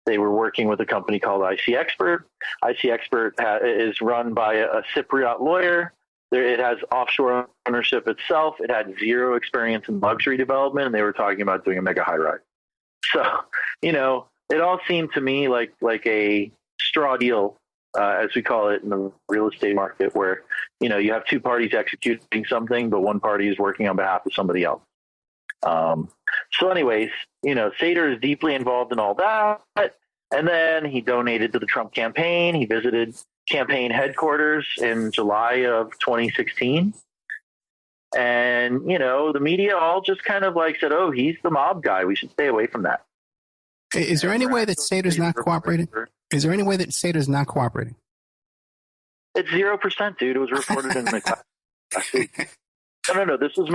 They were working with a company called IC Expert. IC Expert is run by a Cypriot lawyer. It has offshore ownership itself. It had zero experience in luxury development, and they were talking about doing a mega high rise. So, it all seemed to me like a straw deal, as we call it in the real estate market, where, you have two parties executing something, but one party is working on behalf of somebody else. So anyways, Sater is deeply involved in all that. And then he donated to the Trump campaign. He visited campaign headquarters in July of 2016. And, the media all just kind of said, "Oh, he's the mob guy. We should stay away from that." Is there any way that Sater's not cooperating? Is there any way that Sater's not cooperating? It's 0%, dude. It was reported in McClatchy. No. This was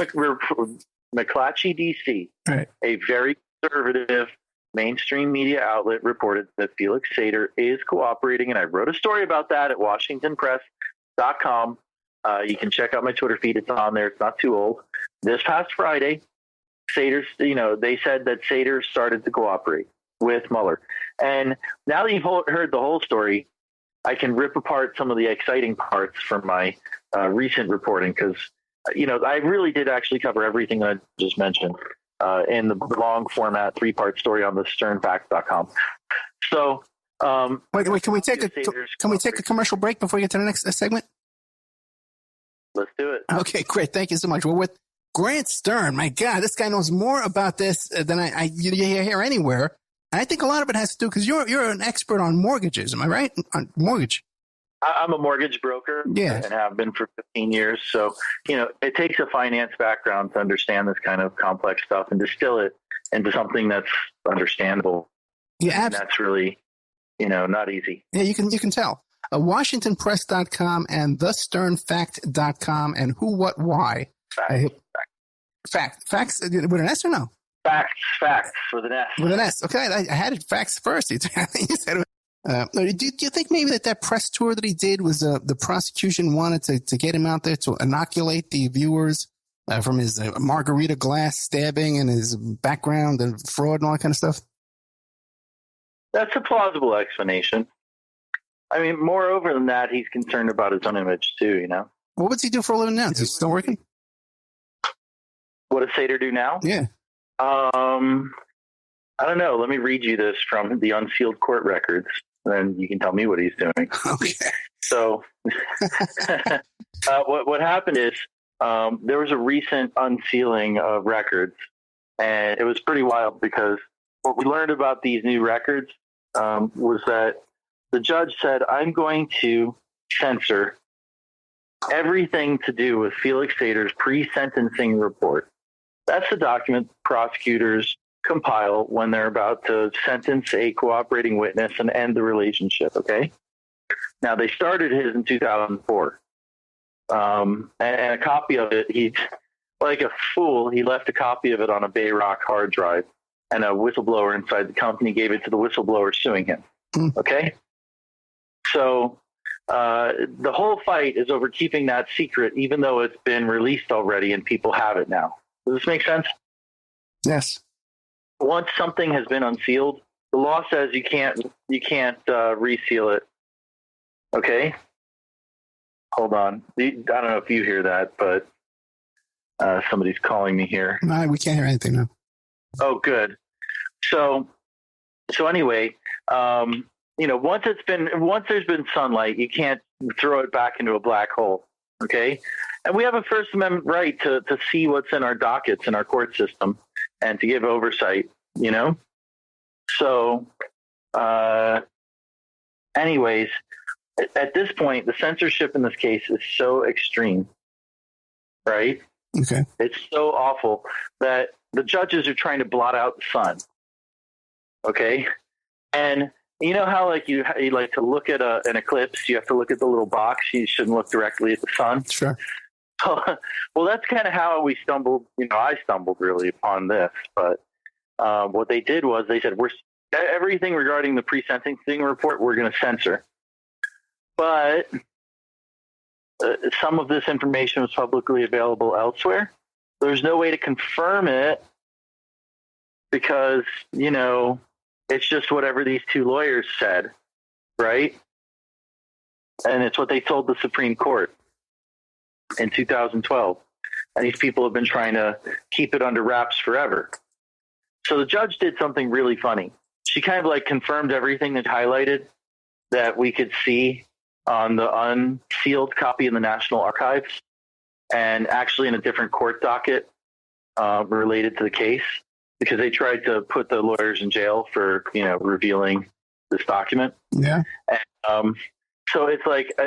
McClatchy, D.C. Right. A very conservative mainstream media outlet reported that Felix Sater is cooperating, and I wrote a story about that at WashingtonPress.com. You can check out my Twitter feed. It's on there. It's not too old. This past Friday, they said that Sater started to cooperate with Mueller. And now that you've heard the whole story, I can rip apart some of the exciting parts from my recent reporting, because I really did actually cover everything that I just mentioned in the long format 3-part story on the sternfacts.com. So, wait, can we take a commercial break before we get to the next segment? Let's do it. Okay, great. Thank you so much. We're with Grant Stern. My God, this guy knows more about this than you hear anywhere. And I think a lot of it has to do because you're an expert on mortgages. Am I right? On mortgage. I'm a mortgage broker and have been for 15 years. So, it takes a finance background to understand this kind of complex stuff and distill it into something that's understandable. Yeah, and that's really, not easy. Yeah, you can tell. WashingtonPress.com and TheSternFact.com and Who, What, Why. Facts with an S or no? Facts with an S. With an S. Okay, I had it facts first. You said do you think maybe that press tour that he did was the prosecution wanted to get him out there to inoculate the viewers from his margarita glass stabbing and his background and fraud and all that kind of stuff? That's a plausible explanation. I mean, moreover than that, he's concerned about his own image too, What does he do for a living now? Is he still working? What does Sater do now? Yeah. I don't know. Let me read you this from the unsealed court records, and you can tell me what he's doing. Okay. So what happened is there was a recent unsealing of records, and it was pretty wild because what we learned about these new records was that the judge said, I'm going to censor everything to do with Felix Sater's pre-sentencing report. That's the document prosecutors compile when they're about to sentence a cooperating witness and end the relationship, okay? Now, they started his in 2004. And a copy of it, he, like a fool, he left a copy of it on a Bayrock hard drive, and a whistleblower inside the company gave it to the whistleblower suing him, okay? So the whole fight is over keeping that secret, even though it's been released already and people have it now. Does this make sense? Yes. Once something has been unsealed, the law says you can't reseal it. Okay? Hold on. I don't know if you hear that, but somebody's calling me here. No, we can't hear anything now. Oh, good. So anyway, once there's been sunlight, you can't throw it back into a black hole. Okay. And we have a First Amendment right to see what's in our dockets in our court system and to give oversight, So, anyways, at this point, the censorship in this case is so extreme, right? Okay. It's so awful that the judges are trying to blot out the sun. Okay. And you know how you like to look at an eclipse, you have to look at the little box. You shouldn't look directly at the sun. Sure. Well, that's kind of how we stumbled. I stumbled really upon this. But what they did was they said, everything regarding the pre-sentencing report, we're going to censor. But some of this information was publicly available elsewhere. There's no way to confirm it because, it's just whatever these two lawyers said, right? And it's what they told the Supreme Court in 2012. And these people have been trying to keep it under wraps forever. So the judge did something really funny. She kind of confirmed everything that highlighted that we could see on the unsealed copy in the National Archives and actually in a different court docket related to the case. Because they tried to put the lawyers in jail for, revealing this document. Yeah. And, so it's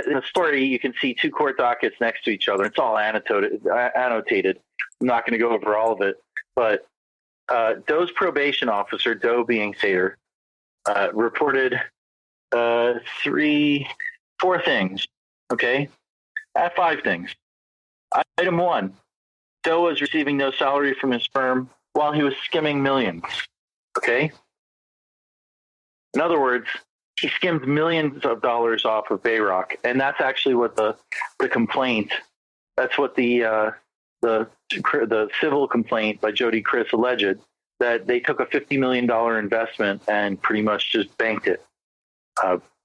in the story, you can see two court dockets next to each other. It's all annotated. I'm not going to go over all of it. But Doe's probation officer, Doe being Sater, reported 4 things. Okay? 5 things. Item 1, Doe was receiving no salary from his firm while he was skimming millions. Okay? In other words, he skimmed millions of dollars off of Bayrock, and that's actually what the complaint. That's what the civil complaint by Jody Chris alleged, that they took a $50 million investment and pretty much just banked it.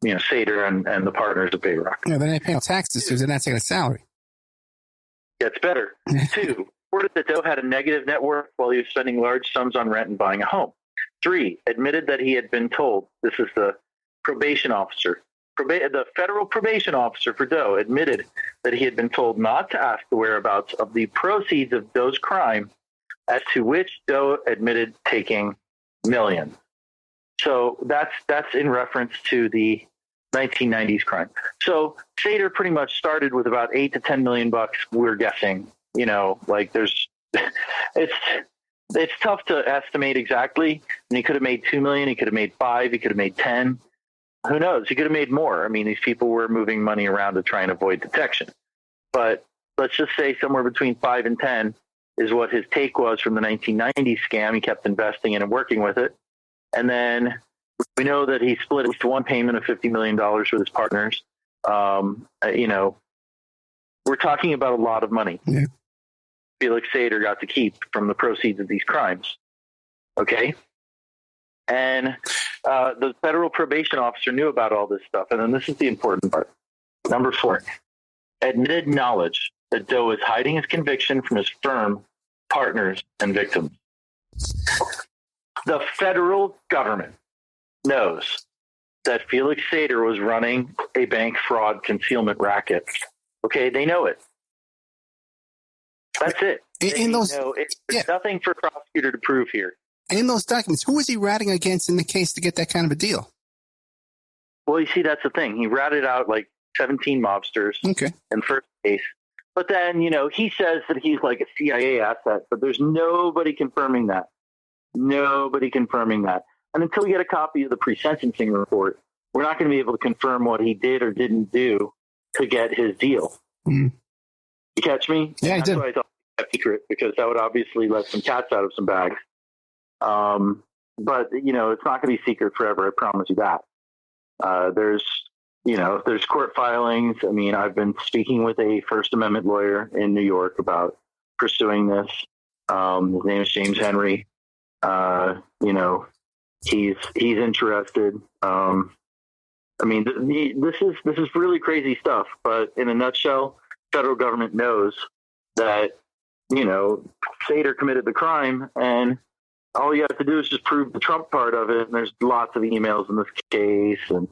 Sater and the partners of Bayrock. Yeah, they're not paying taxes, so they're not taking a salary. Gets better. 2, reported that Doe had a negative net worth while he was spending large sums on rent and buying a home. 3, admitted that he had been told, this is the probation officer, the federal probation officer for Doe admitted that he had been told not to ask the whereabouts of the proceeds of Doe's crime, as to which Doe admitted taking millions. So that's in reference to the 1990s crime. So Sater pretty much started with about $8 to $10 million. We're guessing, like it's tough to estimate exactly. And he could have made 2 million. He could have made 5. He could have made 10. Who knows? He could have made more. I mean, these people were moving money around to try and avoid detection. But let's just say somewhere between 5 and 10 is what his take was from the 1990s scam. He kept investing in and working with it. And then we know that he split at least one payment of $50 million with his partners. We're talking about a lot of money. Yeah. Felix Sater got to keep from the proceeds of these crimes. Okay. And the federal probation officer knew about all this stuff. And then this is the important part. Number 4, admitted knowledge that Doe was hiding his conviction from his firm, partners, and victims. The federal government knows that Felix Sater was running a bank fraud concealment racket. Okay, they know it. That's it. There's nothing for a prosecutor to prove here. In those documents, who was he ratting against in the case to get that kind of a deal? Well, you see, that's the thing. He ratted out like 17 mobsters in the first case. But then, he says that he's like a CIA asset, but there's nobody confirming that. Nobody confirming that. And until we get a copy of the pre-sentencing report, we're not going to be able to confirm what he did or didn't do to get his deal. Mm. You catch me? Yeah, I did. That's why I thought it was secret, because that would obviously let some cats out of some bags. But, it's not going to be secret forever. I promise you that. There's court filings. I mean, I've been speaking with a First Amendment lawyer in New York about pursuing this. His name is James Henry. He's interested. This is really crazy stuff, but in a nutshell, federal government knows that, Sater committed the crime, and all you have to do is just prove the Trump part of it. And there's lots of emails in this case. And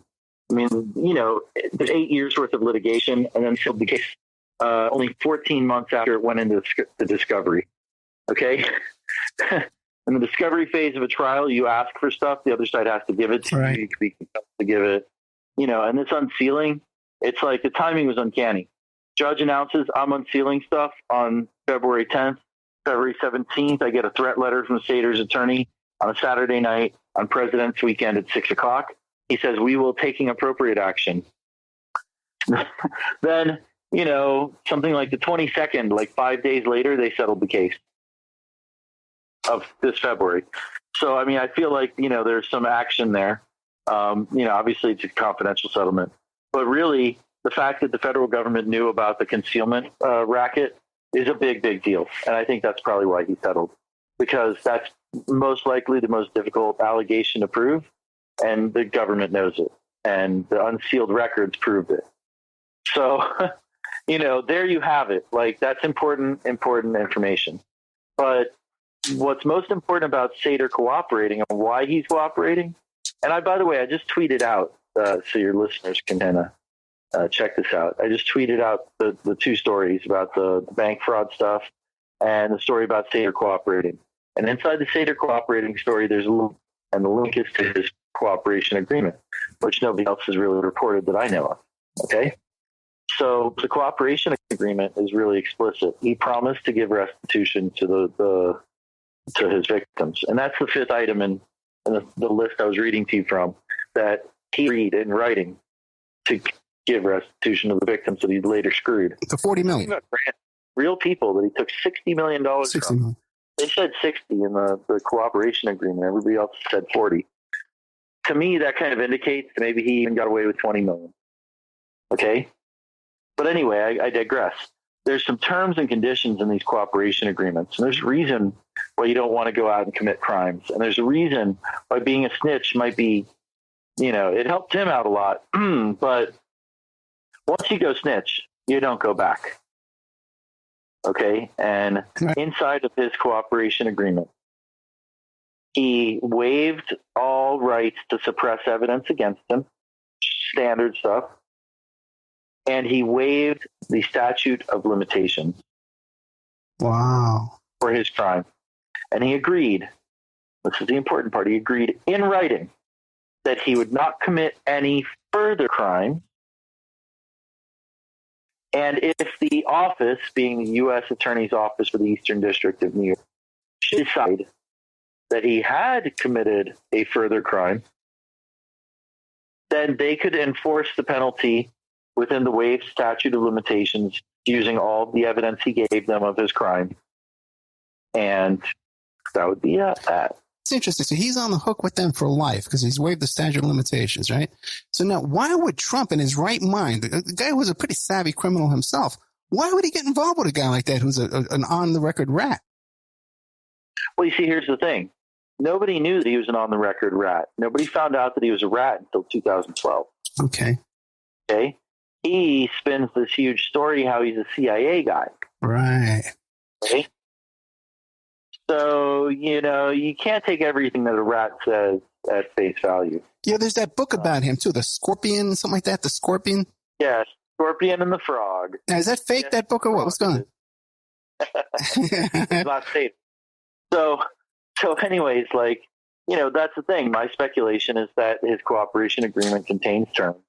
there's 8 years worth of litigation, and then the case only 14 months after it went into the discovery. Okay. In the discovery phase of a trial, you ask for stuff. The other side has to give it to you. You can be compelled to give it, and this unsealing, it's like the timing was uncanny. Judge announces I'm unsealing stuff on February 10th. February 17th, I get a threat letter from Sater's attorney on a Saturday night on President's weekend at 6:00. He says, we will taking appropriate action. Then, something like the 22nd, like 5 days later, they settled the case of this February. So, I feel like, there's some action there. Obviously it's a confidential settlement, but really the fact that the federal government knew about the concealment racket is a big, big deal. And I think that's probably why he settled, because that's most likely the most difficult allegation to prove. And the government knows it, and the unsealed records proved it. So, there you have it. Like, that's important information. But what's most important about Sater cooperating and why he's cooperating, and by the way, I just tweeted out, so your listeners can kind of check this out. I just tweeted out the 2 stories about the bank fraud stuff and the story about Sater cooperating. And inside the Sater cooperating story, there's a link, and the link is to his cooperation agreement, which nobody else has really reported that I know of. Okay. So the cooperation agreement is really explicit. He promised to give restitution to to his victims. And that's the 5th item in the list I was reading to you from, that he agreed in writing to give restitution to the victims that he later screwed. The $40 million. Real people that he took $60 million from. They said 60 in the cooperation agreement. Everybody else said 40. To me, that kind of indicates that maybe he even got away with 20 million. Okay? But anyway, I digress. There's some terms and conditions in these cooperation agreements. And there's a reason why you don't want to go out and commit crimes. And there's a reason why being a snitch might be, it helped him out a lot. But once you go snitch, you don't go back. Okay. And inside of his cooperation agreement, he waived all rights to suppress evidence against him, standard stuff. And he waived the statute of limitations. Wow. For his crime. And he agreed, this is the important part, he agreed in writing that he would not commit any further crime. And if the office, being the U.S. Attorney's Office for the Eastern District of New York, should decide that he had committed a further crime, then they could enforce the penalty within the waived statute of limitations using all the evidence he gave them of his crime. And that would be that. It's interesting. So he's on the hook with them for life because he's waived the statute of limitations, right? So now, why would Trump, in his right mind, the guy who was a pretty savvy criminal himself, why would he get involved with a guy like that who's an on-the-record rat? Well, you see, here's the thing. Nobody knew that he was an on-the-record rat. Nobody found out that he was a rat until 2012. Okay. Okay? He spins this huge story how he's a CIA guy. Right. Okay? So, you can't take everything that a rat says at face value. Yeah, there's that book about him, too, The Scorpion, something like that, The Scorpion. Yeah, Scorpion and the Frog. Now, is that fake, that book, or what? What's going on? It's not safe. So anyways, that's the thing. My speculation is that his cooperation agreement contains terms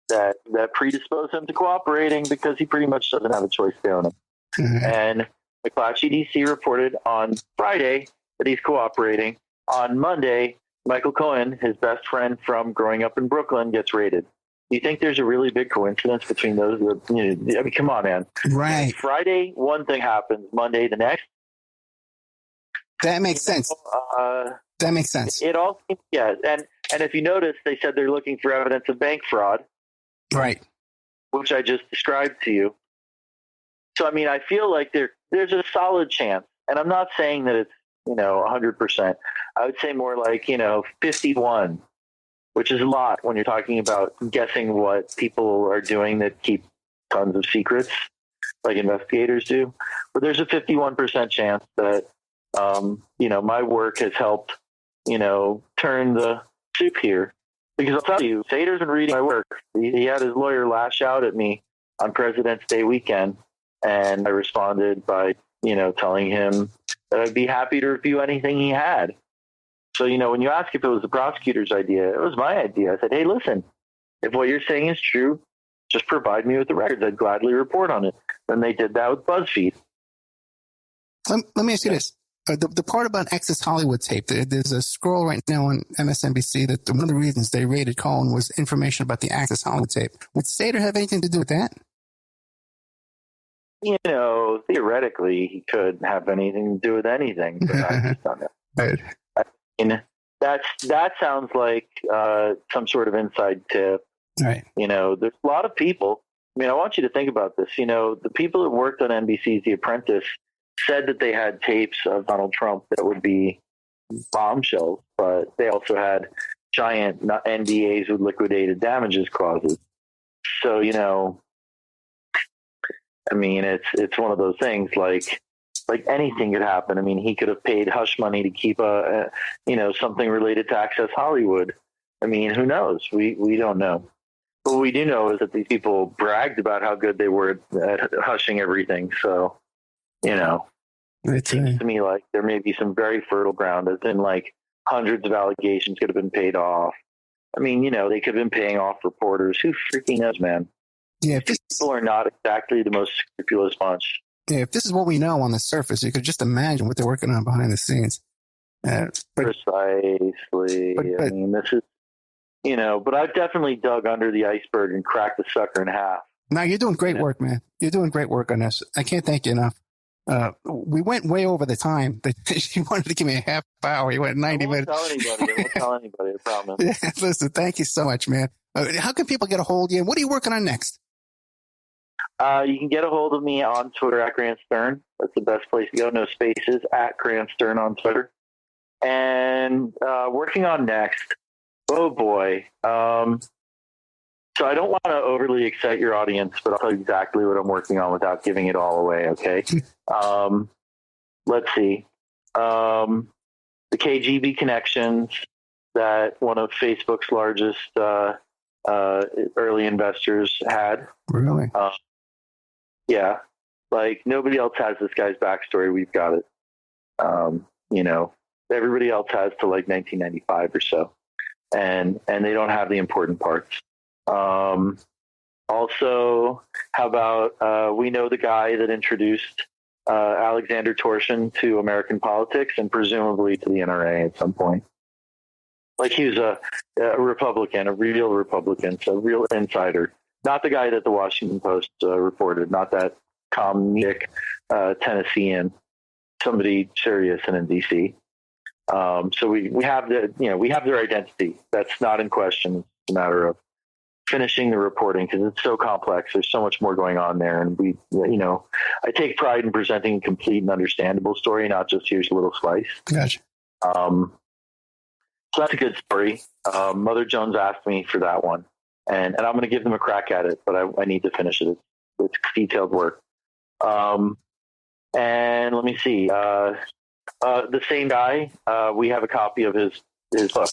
that predispose him to cooperating because he pretty much doesn't have a choice to own him. Mm-hmm. And McClatchy DC reported on Friday that he's cooperating. On Monday, Michael Cohen, his best friend from growing up in Brooklyn, gets raided. Do you think there's a really big coincidence between those? I mean, come on, man. Right. Friday, one thing happens. Monday, the next. That makes sense. That makes sense. It all, yeah. And if you notice, they said they're looking for evidence of bank fraud. Right. Which I just described to you. So, I mean, I feel like there's a solid chance, and I'm not saying that it's, 100%. I would say more like, 51, which is a lot when you're talking about guessing what people are doing that keep tons of secrets, like investigators do. But there's a 51% chance that, my work has helped, turn the soup here. Because I'll tell you, Sater's been reading my work. He had his lawyer lash out at me on President's Day weekend, and I responded by, telling him that I'd be happy to review anything he had. So, when you ask if it was the prosecutor's idea, it was my idea. I said, hey, listen, if what you're saying is true, just provide me with the records. I'd gladly report on it. And they did that with BuzzFeed. Let me ask you this. The part about Access Hollywood tape, there's a scroll right now on MSNBC that one of the reasons they raided Cohen was information about the Access Hollywood tape. Would Sater have anything to do with that? Theoretically, he could have anything to do with anything, but I just don't know. Right. I mean, that sounds like some sort of inside tip. Right. There's a lot of people. I mean, I want you to think about this. The people that worked on NBC's The Apprentice said that they had tapes of Donald Trump that would be bombshells, but they also had giant NDAs with liquidated damages clauses. So, I mean, it's one of those things like anything could happen. I mean, he could have paid hush money to keep something related to Access Hollywood. I mean, who knows? We don't know. But what we do know is that these people bragged about how good they were at hushing everything. So, it seems to me like there may be some very fertile ground, as in like hundreds of allegations could have been paid off. I mean, they could have been paying off reporters. Who freaking knows, man? Yeah, people are not exactly the most scrupulous bunch. Yeah, if this is what we know on the surface, you could just imagine what they're working on behind the scenes. Precisely. I mean, this is, but I've definitely dug under the iceberg and cracked the sucker in half. Now, you're doing great work, man. You're doing great work on this. I can't thank you enough. We went way over the time. You wanted to give me a half hour. You went 90 minutes. I won't tell anybody, I promise. Yeah, listen, thank you so much, man. How can people get a hold of you? What are you working on next? You can get a hold of me on Twitter at Grant Stern. That's the best place to go. No spaces, at Grant Stern on Twitter. And working on next. Oh boy. So I don't want to overly excite your audience, but I'll tell you exactly what I'm working on without giving it all away. Okay. Let's see. The KGB connections that one of Facebook's largest early investors had. Really? Yeah. Like nobody else has this guy's backstory. We've got it. Everybody else has to like 1995 or so. And they don't have the important parts. Also, how about we know the guy that introduced Alexander Torshin to American politics and presumably to the NRA at some point. Like he was a Republican, a real Republican, so a real insider. Not the guy that the Washington Post reported, not that comedic Tennessean, somebody serious and in D.C. So we have we have their identity. That's not in question. It's a matter of finishing the reporting because it's so complex. There's so much more going on there. And I take pride in presenting a complete and understandable story, not just here's a little slice. Gotcha. So that's a good story. Mother Jones asked me for that one and I'm going to give them a crack at it, but I need to finish it. It's detailed work. And let me see, the same guy, we have a copy of his book.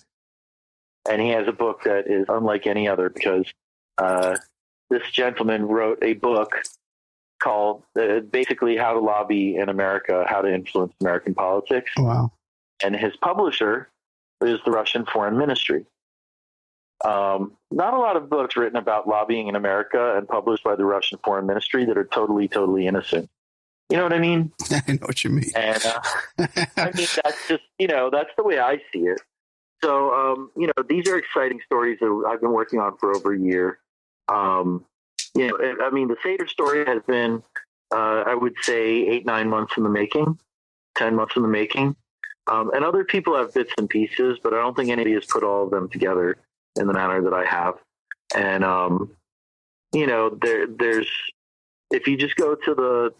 And he has a book that is unlike any other because this gentleman wrote a book called basically How to Lobby in America, How to Influence American Politics. Wow. And his publisher is the Russian Foreign Ministry. Not a lot of books written about lobbying in America and published by the Russian Foreign Ministry that are totally, totally innocent. You know what I mean? I know what you mean. And I mean, that's just, that's the way I see it. So, these are exciting stories that I've been working on for over a year. The Sater story has been, I would say 8-9 months in the making, 10 months in the making. And other people have bits and pieces, but I don't think anybody has put all of them together in the manner that I have. And, there's, if you just go to the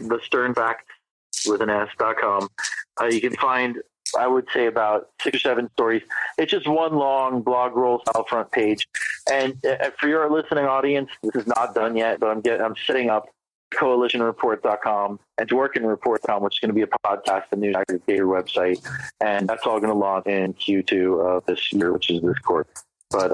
sternfacts.com, you can find, I would say about 6 or 7 stories. It's just one long blog roll style front page. And for your listening audience, this is not done yet, but I'm setting up coalitionreport.com and dworkinreport.com, which is going to be a podcast and news aggregator website. And that's all going to launch in Q2 of this year, which is this quarter. But,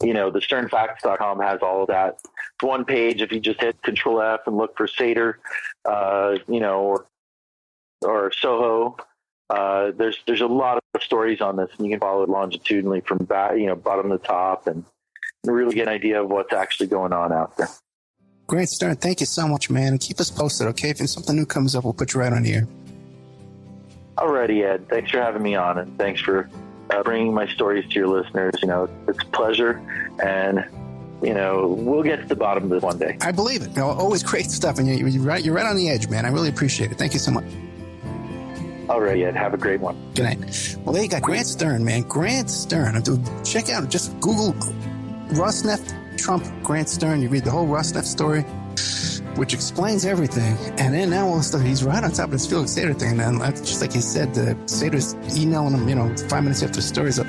the sternfacts.com has all of that. It's one page. If you just hit Control F and look for Sater, or Soho, there's a lot of stories on this, and you can follow it longitudinally from bottom to top and really get an idea of what's actually going on out there. Grant Stern, thank you so much, man. And keep us posted, okay? If something new comes up, we'll put you right on here. Alrighty, Ed. Thanks for having me on, and thanks for bringing my stories to your listeners. It's a pleasure, and we'll get to the bottom of this one day. I believe it. Always great stuff, and you're right on the edge, man. I really appreciate it. Thank you so much. All right, Ed. Have a great one. Good night. Well, there you got Grant Stern, man. Grant Stern. Check out, just Google Rosneft, Trump, Grant Stern. You read the whole Rosneft story, which explains everything. And then now all the stuff, he's right on top of this Felix Sater thing. And just like he said, the Sater's emailing him, 5 minutes after the story's up.